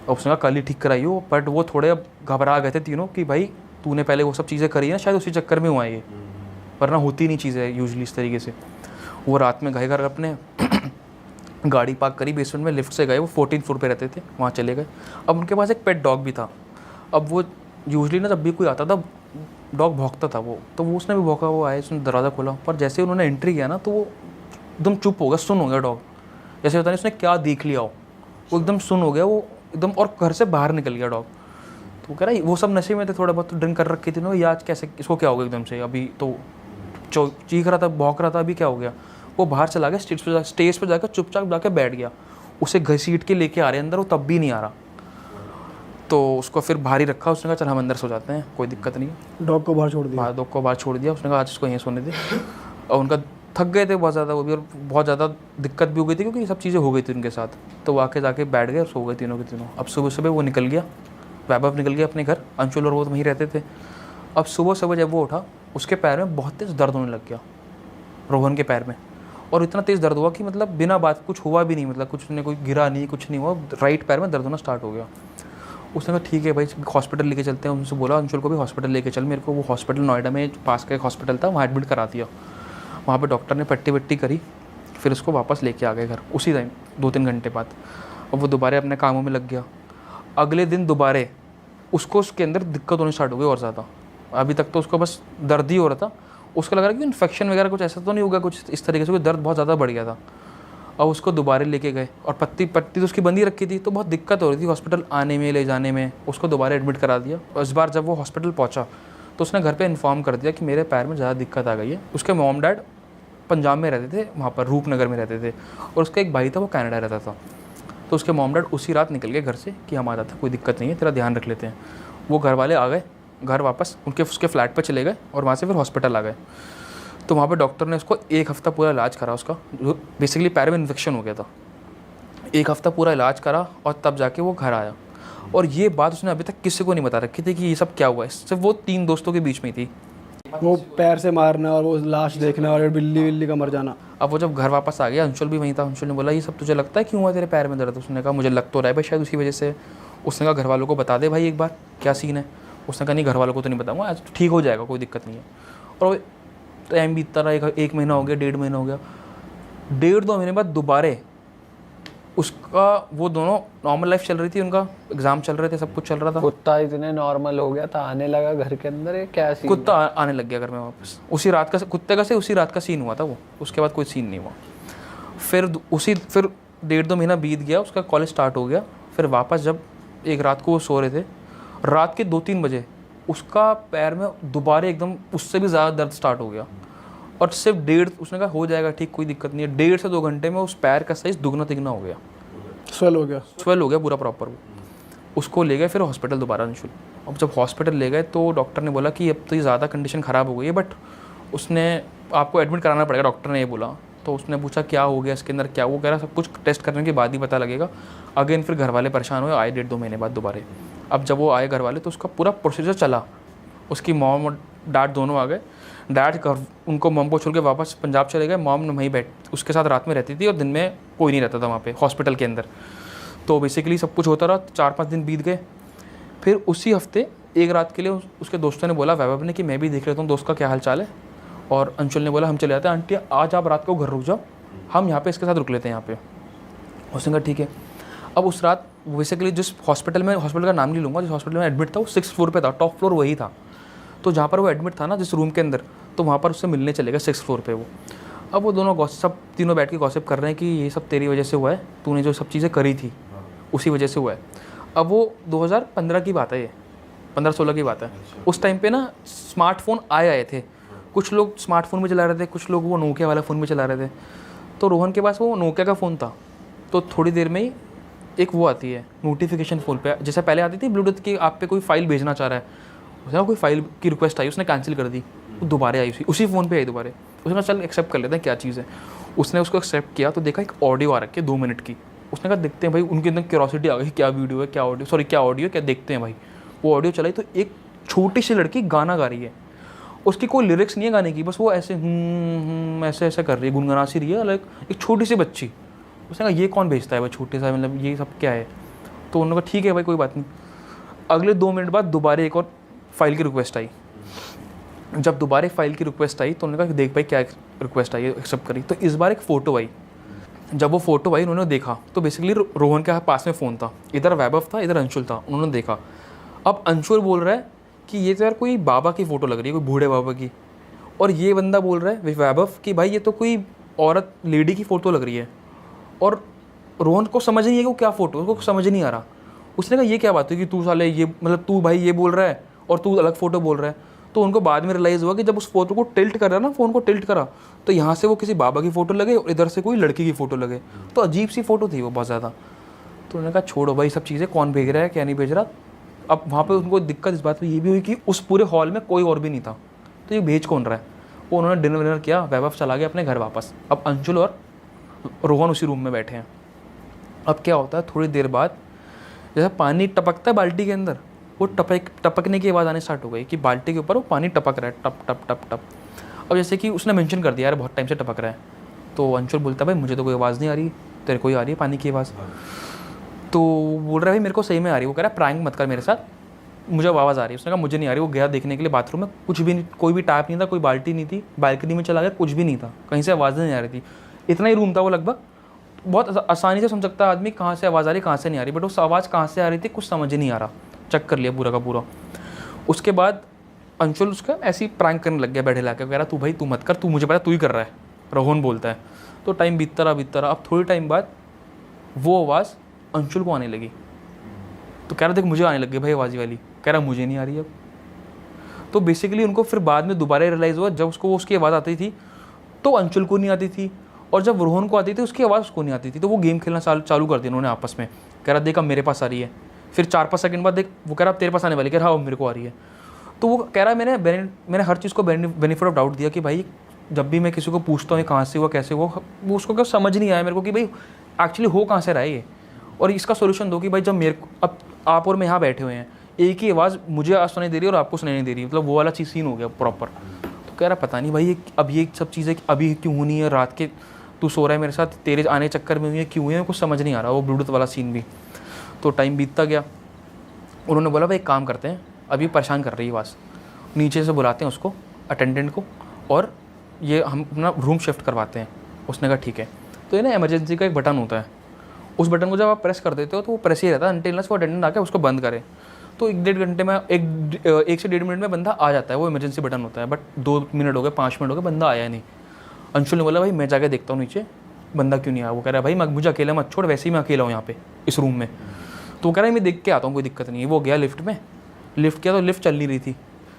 और उसने कहा कल ही ठीक कराई हो, बट वो थोड़े अब घबरा गए थे तीनों कि भाई तूने पहले वो सब चीज़ें करी है, शायद उसी चक्कर में हुआ ये, वरना होती नहीं चीज़ें यूजुअली इस तरीके से। वो रात में गए घर अपने गाड़ी पार्क करी बेसमेंट में, लिफ्ट से गए, वो 14th फ्लोर पे रहते थे, वहाँ चले गए। अब उनके पास एक पेट डॉग भी था। अब वो यूजुअली ना जब भी कोई आता था डॉग भौंकता था वो, तो वो उसने भी भौंका, वो आए, उसने दरवाज़ा खोला, पर जैसे उन्होंने एंट्री किया ना तो वो एकदम चुप हो गया, सुन हो गया डॉग, जैसे पता नहीं उसने क्या देख लिया हो, वो एकदम सुन हो गया वो एकदम, और घर से बाहर निकल गया डॉग। तो कह रहा है वो सब नशे में थे, थोड़ा बहुत ड्रिंक कर रखी थी ना, ये आज कैसे, इसको क्या हो गया एकदम से, अभी तो चीख रहा था, भौंक रहा था, अभी क्या हो गया। वो बाहर चला गया, स्टेज पर जाकर चुपचाप जाकर बैठ गया। उसे घसीट के लेके आ रहे अंदर, वो तब भी नहीं आ रहा, तो उसको फिर बाहर ही रखा। उसने कहा चल हम अंदर सो जाते हैं, कोई दिक्कत नहीं है। डॉग को बाहर छोड़ दिया, डॉग को बाहर छोड़ दिया। उसने कहा आज इसको यहीं सोने दे। और उनका थक गए थे बहुत ज़्यादा वो भी, और बहुत ज़्यादा दिक्कत भी हो गई थी क्योंकि ये सब चीज़ें हो गई थी उनके साथ। तो वो आके जाके बैठ गए और सो गए तीनों के तीनों। अब सुबह वो निकल गया, वैभव निकल गया अपने घर, अंशुल और वो तो वहीं रहते थे। अब सुबह जब वो उठा, उसके पैर में बहुत तेज़ दर्द होने लग गया, रोहन के पैर में, और इतना तेज़ दर्द हुआ कि मतलब बिना बात कुछ हुआ भी नहीं, मतलब कुछ ने कोई गिरा नहीं, कुछ नहीं हुआ, राइट पैर में दर्द होना स्टार्ट हो गया। उसने कहा ठीक है भाई हॉस्पिटल लेके चलते हैं। उनसे बोला अंशुल को भी हॉस्पिटल लेके चल मेरे को। वो हॉस्पिटल नोएडा में पास का एक हॉस्पिटल था, वहाँ एडमिट करा दिया। वहाँ पे डॉक्टर ने पट्टी वट्टी करी, फिर उसको वापस लेके आ गए घर उसी टाइम 2-3 घंटे बाद। और वो दोबारा अपने कामों में लग गया। अगले दिन दोबारा उसको उसके अंदर दिक्कत होनी स्टार्ट हो गई और ज़्यादा। अभी तक तो उसको बस दर्द ही हो रहा था, उसको लग रहा कि इन्फेक्शन वगैरह कुछ ऐसा तो नहीं होगा, कुछ इस तरीके से, कोई दर्द बहुत ज़्यादा बढ़ गया था। अब उसको दोबारा लेके गए, और पट्टी तो उसकी बंदी रखी थी, तो बहुत दिक्कत हो रही थी हॉस्पिटल आने में, ले जाने में। उसको दोबारा एडमिट करा दिया। और इस बार जब वो हॉस्पिटल पहुंचा तो उसने घर पे इन्फॉर्म कर दिया कि मेरे पैर में ज़्यादा दिक्कत आ गई है। उसके मॉम डैड पंजाब में रहते थे, वहाँ पर रूपनगर में रहते थे, और उसका एक भाई था वो कनाडा रहता था। तो उसके मॉम डैड उसी रात निकल गए घर से कि हम आ जाते हैं, कोई दिक्कत नहीं है, तेरा ध्यान रख लेते हैं। वो घर वाले आ गए घर वापस, उसके फ्लैट पर चले गए, और वहाँ से फिर हॉस्पिटल आ गए। तो वहाँ पे डॉक्टर ने उसको 1 हफ़्ता पूरा इलाज करा उसका, जो बेसिकली पैर में इन्फेक्शन हो गया था। 1 हफ़्ता पूरा इलाज करा और तब जाके वो घर आया। और ये बात उसने अभी तक किसी को नहीं बता रखी थी कि ये सब क्या हुआ है, सिर्फ वो 3 दोस्तों के बीच में थी। वो पैर से मारना और वो लाश देखना और बिल्ली का मर जाना। अब वो जब घर वापस आ गया, अंशुल भी वहीं था। अंशुल ने बोला ये सब तुझे लगता है क्यों हुआ तेरे पैर में दर्द? उसने कहा मुझे लग तो रहा है भाई शायद उसी वजह से। उसने कहा घर वालों को बता दे भाई एक बार क्या सीन है। उसने कहा नहीं घर वालों को तो नहीं बताऊँगा, आज ठीक हो जाएगा, कोई दिक्कत नहीं है। और टाइम बीतता रहा, 1 महीना हो गया, 1.5 महीना हो गया। 1.5-2 महीने बाद दोबारा उसका, वो दोनों नॉर्मल लाइफ चल रही थी, उनका एग्जाम चल रहे थे, सब कुछ चल रहा था। कुत्ता इतने नॉर्मल हो गया था, आने लगा घर के अंदर, ये क्या सीन? कुत्ता आने लग गया घर में वापस। उसी रात का कुत्ते का से उसी रात का सीन हुआ था वो, उसके बाद कोई सीन नहीं हुआ। फिर 1.5-2 महीना बीत गया, उसका कॉलेज स्टार्ट हो गया। फिर वापस जब एक रात को वो सो रहे थे, रात के 2-3 बजे उसका पैर में दोबारा एकदम उससे भी ज़्यादा दर्द स्टार्ट हो गया। और सिर्फ 1.5, उसने कहा हो जाएगा ठीक, कोई दिक्कत नहीं है। 1.5 से 2 घंटे में उस पैर का साइज़ दुगना तिगना हो गया, स्वेल हो गया पूरा प्रॉपर। उसको ले गए फिर हॉस्पिटल दोबारा अंशुल। अब जब हॉस्पिटल ले गए तो डॉक्टर ने बोला कि अब तो ये ज़्यादा कंडीशन ख़राब हो गई है, बट उसने आपको एडमिट कराना पड़ेगा, डॉक्टर ने ये बोला। तो उसने पूछा क्या हो गया इसके अंदर, क्या वो कह रहा सब कुछ टेस्ट करने के बाद ही पता लगेगा। अगेन फिर घर वाले परेशान हुए, आए 1.5-2 महीने बाद दोबारा। अब जब वो आए घर वाले तो उसका पूरा प्रोसीजर चला, उसकी मॉम और डैड दोनों आ गए। डैड घर उनको मॉम को छोड़ के वापस पंजाब चले गए, मॉम वहीं बैठ उसके साथ रात में रहती थी और दिन में कोई नहीं रहता था वहाँ पे हॉस्पिटल के अंदर। तो बेसिकली सब कुछ होता रहा, 4-5 दिन बीत गए। फिर उसी हफ्ते एक रात के लिए उसके दोस्तों ने बोला वैभव ने कि मैं भी देख लेता हूँ दोस्त का क्या हाल चाल है। और अंशुल ने बोला हम चले जाते हैं, आंटी आज आप रात को घर रुक जाओ, हम यहाँ पे इसके साथ रुक लेते हैं यहाँ पे। उसने कहा ठीक है। अब उस रात बेसिकली जिस हॉस्पिटल का नाम नहीं लूँगा, जिस हॉस्पिटल में एडमिट था वो 6th फ्लोर पे था, टॉप फ्लोर वही था। तो जहाँ पर वो एडमिट था ना जिस रूम के अंदर, तो वहाँ पर उससे मिलने चले गए 6th फ्लोर पे वो। अब वो दोनों सब तीनों बैठ के गॉसिप कर रहे हैं कि ये सब तेरी वजह से हुआ है, तूने जो सब चीज़ें करी थी उसी वजह से हुआ है। अब वो 2015 की बात है, ये 15-16 की बात है। उस टाइम पे ना स्मार्टफोन आए थे, कुछ लोग स्मार्टफोन में चला रहे थे, कुछ लोग वो नोकिया वाला फ़ोन में चला रहे थे। तो रोहन के पास वो नोकिया का फ़ोन था। तो थोड़ी देर में ही एक वो आती है नोटिफिकेशन फ़ोन पे, जैसे पहले आती थी ब्लूटूथ की, आप पे कोई फाइल भेजना चाह रहा है, उसने कोई फाइल की रिक्वेस्ट आई, उसने कैंसिल कर दी, वो दोबारा आई उसी फ़ोन पे आई दोबारा। उसने कहा चल एक्सेप्ट कर लेते हैं क्या चीज़ है। उसने उसको एक्सेप्ट किया तो देखा एक ऑडियो आ रखी है 2 मिनट की। उसने कहा देखते हैं भाई, उनके अंदर क्यूरोसिटी आ गई क्या वीडियो है, क्या ऑडियो क्या देखते हैं भाई। वो ऑडियो चलाई तो एक छोटी सी लड़की गाना गा रही है, उसकी कोई लिरिक्स नहीं है गाने की, बस वो ऐसे ऐसे ऐसे कर रही है, गुनगुना सी रही है, लाइक एक छोटी सी बच्ची। उसने कहा ये कौन भेजता है भाई छोटे सा, मतलब ये सब क्या है। तो उन्होंने कहा ठीक है भाई कोई बात नहीं। अगले 2 मिनट बाद दोबारा एक और फाइल की रिक्वेस्ट आई। जब दोबारा फाइल की रिक्वेस्ट आई तो उन्होंने कहा देख भाई क्या रिक्वेस्ट आई है, एक्सेप्ट करी। तो इस बार एक फ़ोटो आई। जब वो फ़ोटो आई उन्होंने देखा तो बेसिकली रोहन के पास में फ़ोन था, इधर वैभव था, इधर अंशुल था। उन्होंने देखा, अब अंशुल बोल रहा है कि ये तो यार कोई बाबा की फ़ोटो लग रही है, कोई बूढ़े बाबा की। और ये बंदा बोल रहा है वैभव कि भाई ये तो कोई औरत लेडी की फ़ोटो लग रही है। और रोहन को समझ नहीं है कि वो क्या फ़ोटो, उसको समझ नहीं आ रहा। उसने कहा ये क्या बात हुई कि तू साले ये मतलब तू भाई ये बोल रहा है और तू अलग फ़ोटो बोल रहा है। तो उनको बाद में रियलाइज़ हुआ कि जब उस फोटो को टिल्ट करा ना, फ़ोन को टिल्ट करा, तो यहाँ से वो किसी बाबा की फ़ोटो लगे और इधर से कोई लड़की की फ़ोटो लगे। तो अजीब सी फ़ोटो थी वो बहुत ज़्यादा। तो उन्होंने कहा छोड़ो भाई सब चीज़ें, कौन भेज रहा है क्या नहीं भेज रहा। अब वहाँ पे उनको दिक्कत इस बात पे ये भी हुई कि उस पूरे हॉल में कोई और भी नहीं था, तो ये भेज कौन रहा है। वो उन्होंने डिनर विनर किया, वैभव चला गया अपने घर वापस। अब अंशुल और रोहन उसी रूम में बैठे हैं। अब क्या होता है, थोड़ी देर बाद जैसे पानी टपकता है बाल्टी के अंदर, वो टपकने की आवाज़ आने स्टार्ट हो गई कि बाल्टी के ऊपर वो पानी टपक रहा है, टप टप टप टप। अब जैसे कि उसने मेंशन कर दिया यार बहुत टाइम से टपक रहा है। तो अंशुल बोलता है भाई मुझे तो कोई आवाज़ नहीं आ रही, तेरे को ही आ रही है पानी की आवाज़। तो बोल रहा है भाई मेरे को सही में आ रही है। वो कह रहा है प्रैंक मत कर मेरे साथ, मुझे आवाज़ आ रही है। उसने कहा मुझे नहीं आ रही। वो गया देखने के लिए बाथरूम में, कुछ भी नहीं, कोई भी टैप नहीं था, कोई बाल्टी नहीं थी। बालकनी में चला गया, कुछ भी नहीं था, कहीं से आवाज़ नहीं आ रही थी। इतना ही रूम था वो, लगभग बहुत आसानी से समझ सकता है आदमी कहाँ से आवाज़ आ रही कहाँ से नहीं आ रही। बट उस आवाज़ कहाँ से आ रही थी कुछ समझ ही नहीं आ रहा। चेक कर लिया पूरा का पूरा। उसके बाद अंशुल उसका ऐसी प्रैंक करने लग गया बैठे लाके, कह रहा तू भाई तू मत कर, तू मुझे पता तू ही कर रहा है, रोहन बोलता है। तो टाइम बीतता रहा। अब थोड़ी टाइम बाद वो आवाज़ अंशुल को आने लगी। तो कह रहा देख मुझे आने लग गई भाई आवाज़ वाली। कह रहा मुझे नहीं आ रही अब। तो बेसिकली उनको फिर बाद में दोबारा रियलाइज़ हुआ, जब उसको उसकी आवाज़ आती थी तो अंशुल को नहीं आती थी, और जब रोहन को आती थी उसकी आवाज़ उसको नहीं आती थी। तो वो गेम खेलना चालू कर दिया उन्होंने आपस में। कह रहा देख अब मेरे पास आ रही है। फिर 4-5 सेकंड बाद देख वो कह रहा अब तेरे पास आने वाली, कह रहा अब मेरे को आ रही है। तो वो कह रहा है मैंने हर चीज़ को बेनिफिट ऑफ डाउट दिया कि भाई जब भी मैं किसी को पूछता हूँ कहाँ से हुआ कैसे हुआ, वो उसको क्या समझ नहीं आया मेरे को कि भाई एक्चुअली हो कहाँ से रहा है ये, और इसका सोल्यूशन दो कि भाई जब मेरे को अब आप और मैं यहाँ बैठे हुए हैं, एक ही आवाज़ मुझे आज सुनाई दे रही है और आपको सुनाई नहीं दे रही, मतलब वो वाला चीज़ सीन हो गया प्रॉपर। तो कह रहा पता नहीं भाई अब ये सब चीज़ें अभी क्यों होनी है, रात के तू सो रहा है मेरे साथ, तेरे आने चक्कर में हुई है क्यों हुई है, कुछ समझ नहीं आ रहा। वो ब्लूटूथ वाला सीन भी। तो टाइम बीतता गया। उन्होंने बोला भाई एक काम करते हैं, अभी परेशान कर रही है आवाज़, नीचे से बुलाते हैं उसको अटेंडेंट को और ये हम अपना रूम शिफ्ट करवाते हैं। उसने कहा ठीक है। तो ये ना इमरजेंसी का एक बटन होता है, उस बटन को जब आप प्रेस कर देते हो तो वो प्रेस ही रहता है अनटिल वो अटेंडेंट आके उसको बंद करे। तो 1-1.5 घंटे में 1 से 1.5 मिनट में बंदा आ जाता है। वो इमरजेंसी बटन होता है। बट 2 मिनट हो गए, 5 मिनट हो गए, बंदा आया नहीं। अंशुल ने बोला भाई मैं जाके देखता हूँ नीचे बंदा क्यों नहीं आया। वो कह रहा है भाई मुझे अकेला मत छोड़, वैसे ही मैं अकेला हूँ यहाँ पे इस रूम में। तो वो कह रहा है मैं देख के आता हूँ, कोई दिक्कत नहीं है। वो गया लिफ्ट में, लिफ्ट किया तो लिफ्ट चल नहीं रही थी।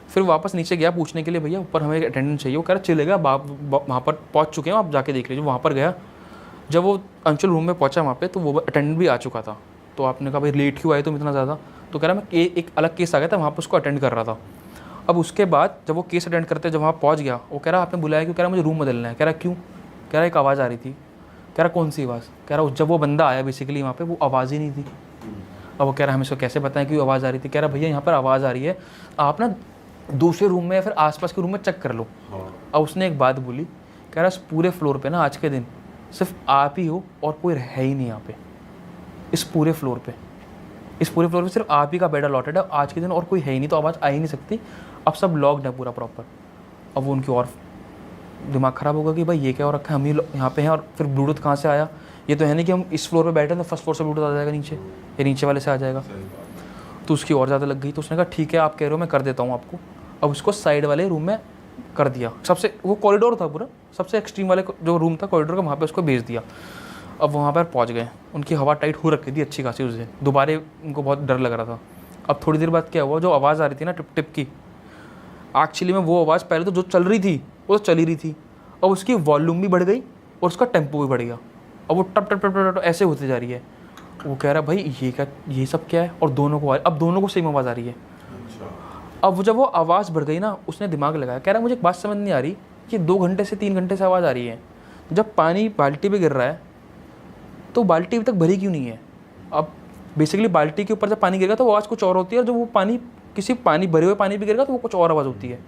फिर वापस नीचे गया पूछने के लिए भैया ऊपर हमें अटेंडेंट चाहिए। वो कह रहा चलेगा वहाँ पर पहुँच चुके हैं आप जाके देख लीजिए। वहाँ पर गया, जब वो अंशुल रूम में पहुँचा वहाँ पे तो वो अटेंडेंट भी आ चुका था। तो आपने कहा भाई लेट क्यों आए तुम इतना ज़्यादा? तो कह रहा मैं एक अलग केस आ गया था, वहाँ पर उसको अटेंड कर रहा था। अब उसके बाद जब वो केस अटेंड करते जब वहाँ पहुँच गया, वो कह रहा आपने बुलाया क्यों? कह रहा मुझे रूम बदलना है। कह रहा क्यों? कह रहा एक आवाज़ आ रही थी। कह रहा कौन सी आवाज़? कह रहा जब वो बंदा आया बेसिकली वहाँ पे वो आवाज़ ही नहीं थी। अब वो कह रहा हमें इसको कैसे बताएं क्यों आवाज़ आ रही थी? कह रहा भैया यहाँ पर आवाज़ आ रही है, आप ना दूसरे रूम में या फिर आसपास के रूम में चेक कर लो। अब उसने एक बात बोली, कह रहा इस पूरे फ्लोर पे ना आज के दिन सिर्फ आप ही हो और कोई है ही नहीं यहाँ पे। इस पूरे फ्लोर पे सिर्फ आप ही का बेड अलॉटेड है आज के दिन और कोई है ही नहीं, तो आवाज़ आ ही नहीं सकती। अब सब लॉक्ड है पूरा प्रॉपर। अब वो उनकी और दिमाग ख़राब होगा कि भाई ये क्या हो रखा है, हम ही यहाँ पे हैं और फिर ब्लूटूथ कहाँ से आया? ये तो है नहीं कि हम इस फ्लोर पे बैठे हैं तो फर्स्ट फ्लोर से ब्लूटूथ आ जाएगा नीचे, या नीचे वाले से आ जाएगा। तो उसकी और ज़्यादा लग गई। तो उसने कहा ठीक है आप कह रहे हो मैं कर देता हूँ आपको। अब उसको साइड वाले रूम में कर दिया, सबसे वो कॉरिडोर था पूरा, सबसे एक्सट्रीम वाले जो रूम था कॉरिडोर का, वहाँ पे उसको भेज दिया। अब वहाँ पर पहुँच गए, उनकी हवा टाइट हो रखी थी अच्छी खासी उस दिन, दोबारा उनको बहुत डर लग रहा था। अब थोड़ी देर बाद क्या हुआ, जो आवाज़ आ रही थी ना टिप टिप की, एक्चुअली में वो आवाज़ पहले तो जो चल रही थी वो तो चल ही रही थी, अब उसकी वॉल्यूम भी बढ़ गई और उसका टेम्पो भी बढ़ गया। अब वो टप टप टप टप ऐसे होती जा रही है। वो कह रहा भाई ये क्या, ये सब क्या है? और दोनों को अब दोनों को सेम आवाज़ आ रही है। अब जब वो आवाज़ बढ़ गई ना, उसने दिमाग लगाया, कह रहा मुझे एक बात समझ नहीं आ रही कि 2 घंटे से 3 घंटे से आवाज़ आ रही है, जब पानी बाल्टी पे गिर रहा है तो बाल्टी अभी तक भरी क्यों नहीं है? अब बेसिकली बाल्टी के ऊपर जब पानी गिरेगा तो वो आवाज़ कुछ और होती है, और जब वो पानी किसी पानी भरे हुए पानी भी गिरेगा तो वो कुछ और आवाज़ होती है।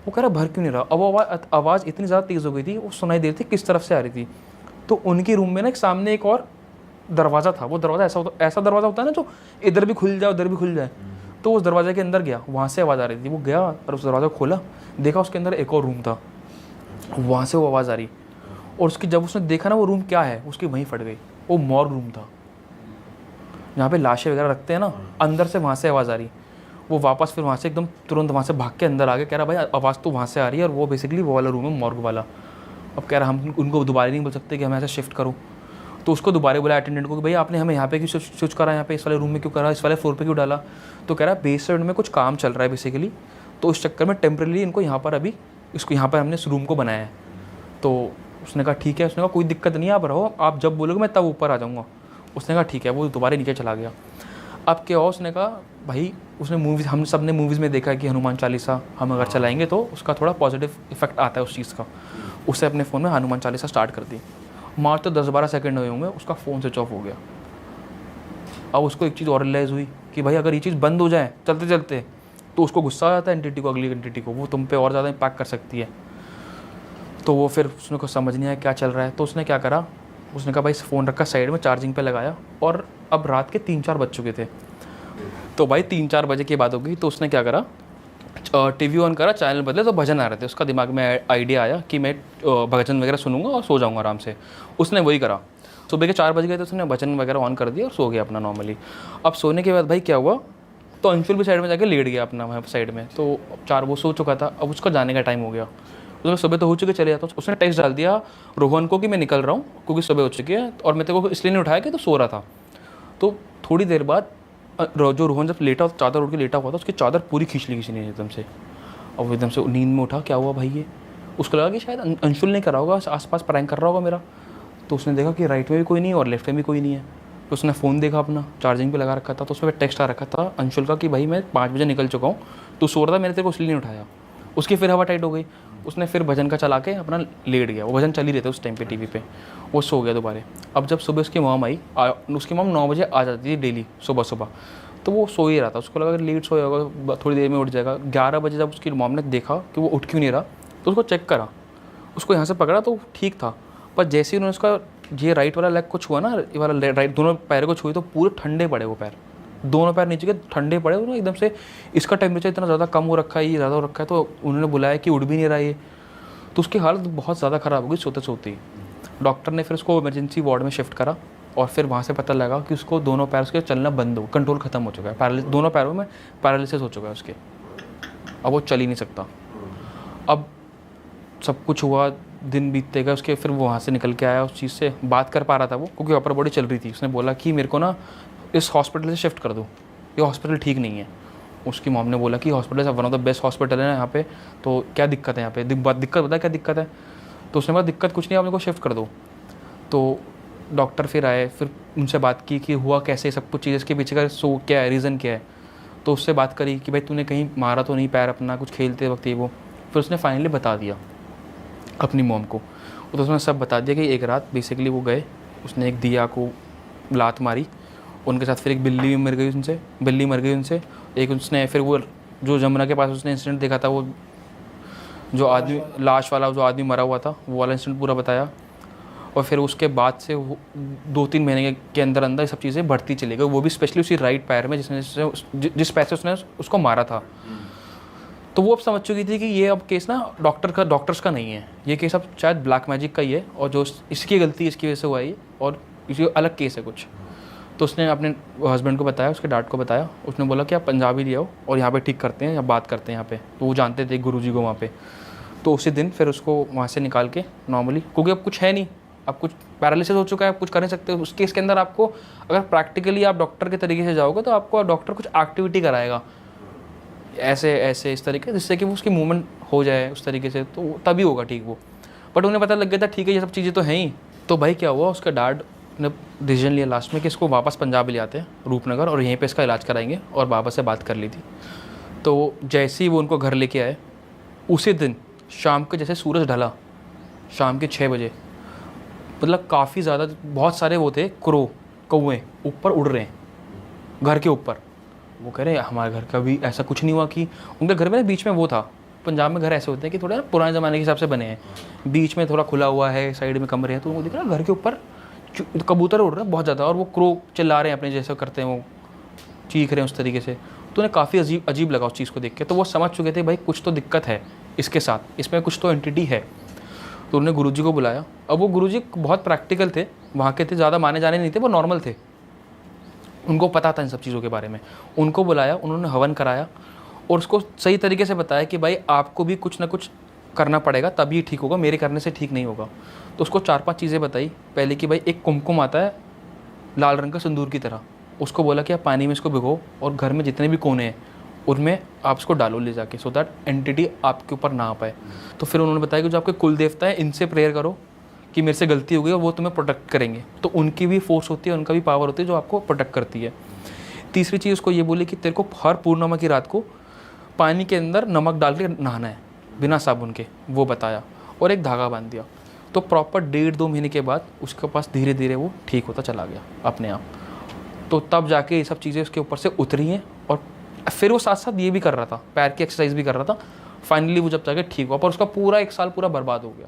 वो कह रहा भर क्यों नहीं रहा? अब वो आवाज़ इतनी ज़्यादा तेज़ हो गई थी, वो सुनाई दे रही थी किस तरफ से आ रही थी। तो उनके रूम में ना एक सामने एक और दरवाज़ा था, वो दरवाज़ा ऐसा दरवाज़ा होता है ना जो इधर भी खुल जाए उधर भी खुल जाए। तो उस दरवाजे के अंदर गया, वहाँ से आवाज़ आ रही थी। वो गया और उस दरवाज़ा खोला, देखा उसके अंदर एक और रूम था, वहाँ से वो आवाज़ आ रही। और उसकी जब उसने देखा ना वो रूम क्या है, उसकी वहीं फट गई। वो मॉर्ग रूम था, जहाँ पे लाशें वगैरह रखते हैं ना, अंदर से वहाँ से आवाज़ आ रही। वो वापस फिर वहाँ से एकदम तुरंत वहाँ से भाग के अंदर आ गया। कह रहा भाई आवाज़ तो वहाँ से आ रही है और वो बेसिकली वो वाला रूम है मॉर्ग वाला। अब कह रहा हम उनको दोबारा नहीं बोल सकते कि हमें ऐसे शिफ्ट करो। तो उसको दोबारा बोला अटेंडेंट को कि भाई आपने हमें यहाँ पे क्यों स्विच करा, यहाँ पे इस वाले रूम में क्यों करा, इस वाले फ्लोर पे क्यों डाला? तो कह रहा बेसमेंट में कुछ काम चल रहा है बेसिकली, तो उस चक्कर में टेम्परेली इनको यहाँ पर अभी इसको यहाँ पर हमने इस रूम को बनाया है। तो उसने कहा ठीक है। उसने कहा कोई दिक्कत नहीं है, आप रहो, आप जब बोलोगे मैं तब ऊपर आ जाऊँगा। उसने कहा ठीक है। वो दोबारा नीचे चला गया। अब क्या हुआ, उसने कहा भाई उसने मूवीज़, हम सब ने मूवीज़ में देखा है कि हनुमान चालीसा हम अगर चलाएंगे तो उसका थोड़ा पॉजिटिव इफेक्ट आता है उस चीज़ का। उससे अपने फ़ोन में हनुमान चालीसा स्टार्ट कर दी। मात्र तो 10-12 सेकंड हुए होंगे, उसका फ़ोन स्विच ऑफ हो गया। अब उसको एक चीज़ और रियलाइज़ हुई कि भाई अगर ये चीज़ बंद हो जाए चलते चलते तो उसको गुस्सा आ जाता है एंटिटी को, अगली एंटिटी को, वो तुम पे और ज़्यादा इम्पैक्ट कर सकती है। तो वो फिर उसने को समझ नहीं आया क्या चल रहा है। तो उसने क्या करा, उसने कहा भाई फ़ोन रखा साइड में, चार्जिंग पे लगाया, और अब रात के 3-4 बज चुके थे। तो भाई 3-4 बजे की बात हो गई। तो उसने क्या करा, टीवी ऑन करा, चैनल बदले तो भजन आ रहे थे। उसका दिमाग में आइडिया आया कि मैं भजन वगैरह सुनूंगा और सो जाऊंगा आराम से। उसने वही करा। सुबह के 4 बज गए तो उसने भजन वगैरह ऑन कर दिया और सो गया अपना नॉर्मली। अब सोने के बाद भाई क्या हुआ, तो अंशुल भी साइड में जाके लेट गया अपना वहाँ साइड में। तो 4 वो सो चुका था, अब उसका जाने का टाइम हो गया। उसमें सुबह तो हो चुके चले जाता। उसने टेक्स्ट डाल दिया रोहन को कि मैं निकल रहा हूँ क्योंकि सुबह हो चुकी है, और मैं तेरे को इसलिए नहीं उठाया कि तो सो रहा था। तो थोड़ी देर बाद जो रोहन जब लेटा, चादर उड़ के लेटा हुआ था, उसकी चादर पूरी खींच ली किसी ने एकदम से। और वो एकदम से नींद में उठा, क्या हुआ भाई ये? उसको लगा कि शायद अंशुल ने करा होगा, आसपास प्रैंक कर रहा होगा मेरा। तो उसने देखा कि राइट में भी कोई नहीं है और लेफ्ट में भी कोई नहीं है। तो उसने फ़ोन देखा अपना, चार्जिंग पे लगा रखा था, तो उसमें टेक्स्ट आ रखा था अंशुल का कि भाई मैं 5 बजे निकल चुका हूँ, तो सो रहा था, मैंने तेरे को इसलिए नहीं उठाया। उसकी फिर हवा टाइट हो गई। उसने फिर भजन का चला के अपना लेट गया। वो भजन चल ही रहे थे उस टाइम पे टीवी पे। वो सो गया दोबारा। अब जब सुबह उसकी मॉम आई, उसकी मॉम 9 बजे आ जाती थी डेली सुबह सुबह, तो वो सो ही रहा था। उसको लगा लेट सोया होगा, थोड़ी देर में उठ जाएगा। 11 बजे जब उसकी मॉम ने देखा कि वो उठ क्यों नहीं रहा, तो उसको चेक करा, उसको यहाँ से पकड़ा तो ठीक था। पर जैसे ही उन्होंने उसका ये राइट वाला लेग को छुआ ना, ये वाला राइट दोनों पैर को छुए, तो पूरे ठंडे पड़े वो पैर, दोनों पैर नीचे के ठंडे पड़े। उन्होंने एकदम से, इसका टेम्परेचर इतना ज़्यादा कम हो रखा है, ये ज़्यादा हो रखा है, तो उन्होंने बुलाया कि उठ भी नहीं रहा ये। तो उसकी हालत बहुत ज़्यादा ख़राब हो गई सोते सोते ही। डॉक्टर ने फिर उसको इमरजेंसी वार्ड में शिफ्ट करा, और फिर वहाँ से पता लगा कि उसको दोनों पैर उसके चलना बंद हो, कंट्रोल ख़त्म हो चुका है, दोनों पैरों में पैरालिसिस हो चुका है उसके। अब वो चल ही नहीं सकता। अब सब कुछ हुआ, दिन बीतते गए उसके, फिर वो वहाँ से निकल के आया, उस चीज़ से बात कर पा रहा था वो, क्योंकि अपर बॉडी चल रही थी। उसने बोला कि मेरे को ना इस हॉस्पिटल से शिफ्ट कर दो, ये हॉस्पिटल ठीक नहीं है। उसकी मॉम ने बोला कि hospital one of the best hospital है यहाँ पे, तो क्या दिक्कत है यहाँ पे? दिक्कत बता क्या दिक्कत है? तो उसने बोला दिक्कत कुछ नहीं, आप मेरे को शिफ्ट कर दो। तो डॉक्टर फिर आए, फिर उनसे बात की कि हुआ कैसे, सब कुछ चीज़ इसके पीछे का क्या है, रीज़न क्या है। तो उससे बात करी कि भाई तूने कहीं मारा तो नहीं पैर अपना कुछ खेलते वक्त ये वो। फिर उसने फाइनली बता दिया अपनी मॉम को। तो उसने सब बता दिया कि एक रात बेसिकली वो गए, उसने एक दिया को लात मारी, उनके साथ फिर एक बिल्ली मर गई उनसे। एक उसने फिर वो जो जमुना के पास उसने इंसिडेंट देखा था, वो जो आदमी लाश वाला जो आदमी मरा हुआ था, वो वाला इंसिडेंट पूरा बताया। और फिर उसके बाद से 2-3 महीने के अंदर अंदर सब चीज़ें बढ़ती चली गई, वो भी स्पेशली उसी राइट पैर में जिस पैर से उसने उसको मारा था। तो वो अब समझ चुकी थी कि ये अब केस ना डॉक्टर्स का नहीं है, ये केस अब शायद ब्लैक मैजिक का ही है, और जो इसकी गलती इसकी वजह से हुआ है और इसी अलग केस है कुछ। तो उसने अपने हस्बैंड को बताया, उसके डैड को बताया। उसने बोला कि आप पंजाबी ले आओ और यहाँ पे ठीक करते हैं या बात करते हैं यहाँ पे। तो वो जानते थे गुरुजी को वहाँ पे। तो उसी दिन फिर उसको वहाँ से निकाल के नॉर्मली, क्योंकि अब कुछ है नहीं, अब कुछ पैरालिसिस हो चुका है, आप कुछ कर नहीं सकते। उस केस के अंदर आपको अगर प्रैक्टिकली आप डॉक्टर के तरीके से जाओगे तो आपको डॉक्टर कुछ एक्टिविटी कराएगा ऐसे ऐसे इस तरीके, जिससे कि वो उसकी मूवमेंट हो जाए उस तरीके से, तो तभी होगा ठीक वो। बट उन्हें पता लग गया था ठीक है ये सब चीज़ें तो हैं ही। तो भाई क्या हुआ, उसका डैड ने डिसीजन लिया लास्ट में कि इसको वापस पंजाब ले आते हैं रूपनगर, और यहीं पे इसका इलाज कराएंगे, और बाबा से बात कर ली थी। तो जैसे ही वो उनको घर लेके आए, उसी दिन शाम के जैसे सूरज ढला, शाम के 6 बजे, मतलब काफ़ी ज़्यादा बहुत सारे वो थे कौवे ऊपर उड़ रहे हैं घर के ऊपर। वो कह रहे हैं हमारे घर का भी ऐसा कुछ नहीं हुआ कि उनके घर में ना बीच में वो था, पंजाब में घर ऐसे होते हैं कि थोड़े ना पुराने ज़माने के हिसाब से बने हैं, बीच में थोड़ा खुला हुआ है, साइड में कमरे हैं। तो वो दिख रहा है घर के ऊपर कबूतर उड़ रहे हैं बहुत ज़्यादा, और वो क्रो चिल्ला रहे हैं अपने जैसे करते हैं, वो चीख रहे हैं उस तरीके से। तो उन्हें काफ़ी अजीब लगा उस चीज़ को देख के। तो वो समझ चुके थे भाई कुछ तो दिक्कत है इसके साथ, इसमें कुछ तो एंटिटी है। तो उन्होंने गुरुजी को बुलाया। अब वो गुरुजी बहुत प्रैक्टिकल थे, वहाँ के थे, ज़्यादा माने जाने नहीं थे, वो नॉर्मल थे, उनको पता था इन सब चीज़ों के बारे में। उनको बुलाया, उन्होंने हवन कराया और उसको सही तरीके से बताया कि भाई आपको भी कुछ ना कुछ करना पड़ेगा तभी ठीक होगा, मेरे करने से ठीक नहीं होगा। तो उसको 4-5 चीज़ें बताई। पहले कि भाई एक कुमकुम आता है लाल रंग का सिंदूर की तरह, उसको बोला कि आप पानी में इसको भिगो और घर में जितने भी कोने हैं उनमें आप इसको डालो ले जाके, सो दैट एंटिटी आपके ऊपर ना आ पाए। तो फिर उन्होंने बताया कि जो आपके कुल देवता है इनसे प्रेयर करो कि मेरे से गलती हो गई और वो तुम्हें प्रोटेक्ट करेंगे। तो उनकी भी फोर्स होती है, उनका भी पावर होती है जो आपको प्रोटेक्ट करती है। तीसरी चीज़ उसको ये बोली कि तेरे को हर पूर्णिमा की रात को पानी के अंदर नमक डाल के नहाना है बिना साबुन के, वो बताया, और एक धागा बांध दिया। तो प्रॉपर 1.5-2 महीने के बाद उसके पास धीरे धीरे वो ठीक होता चला गया अपने आप। तो तब जाके ये सब चीज़ें उसके ऊपर से उतरी हैं, और फिर वो साथ साथ ये भी कर रहा था, पैर की एक्सरसाइज भी कर रहा था। फाइनली वो जब जाके ठीक हुआ, पर उसका पूरा 1 साल पूरा बर्बाद हो गया।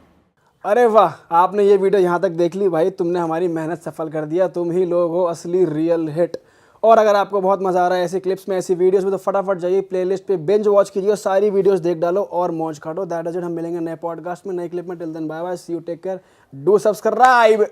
अरे वाह, आपने ये वीडियो यहाँ तक देख ली भाई, तुमने हमारी मेहनत सफल कर दिया। तुम ही लोग हो असली रियल हिट। और अगर आपको बहुत मजा आ रहा है ऐसी क्लिप्स में, ऐसी वीडियोस में, तो फटाफट जाइए प्लेलिस्ट पे बिंज वॉच कीजिए और सारी वीडियोस देख डालो और मौज काटो। That is it. हम मिलेंगे नए पॉडकास्ट में, नए क्लिप में। Till then bye bye, see you, take care, do subscribe.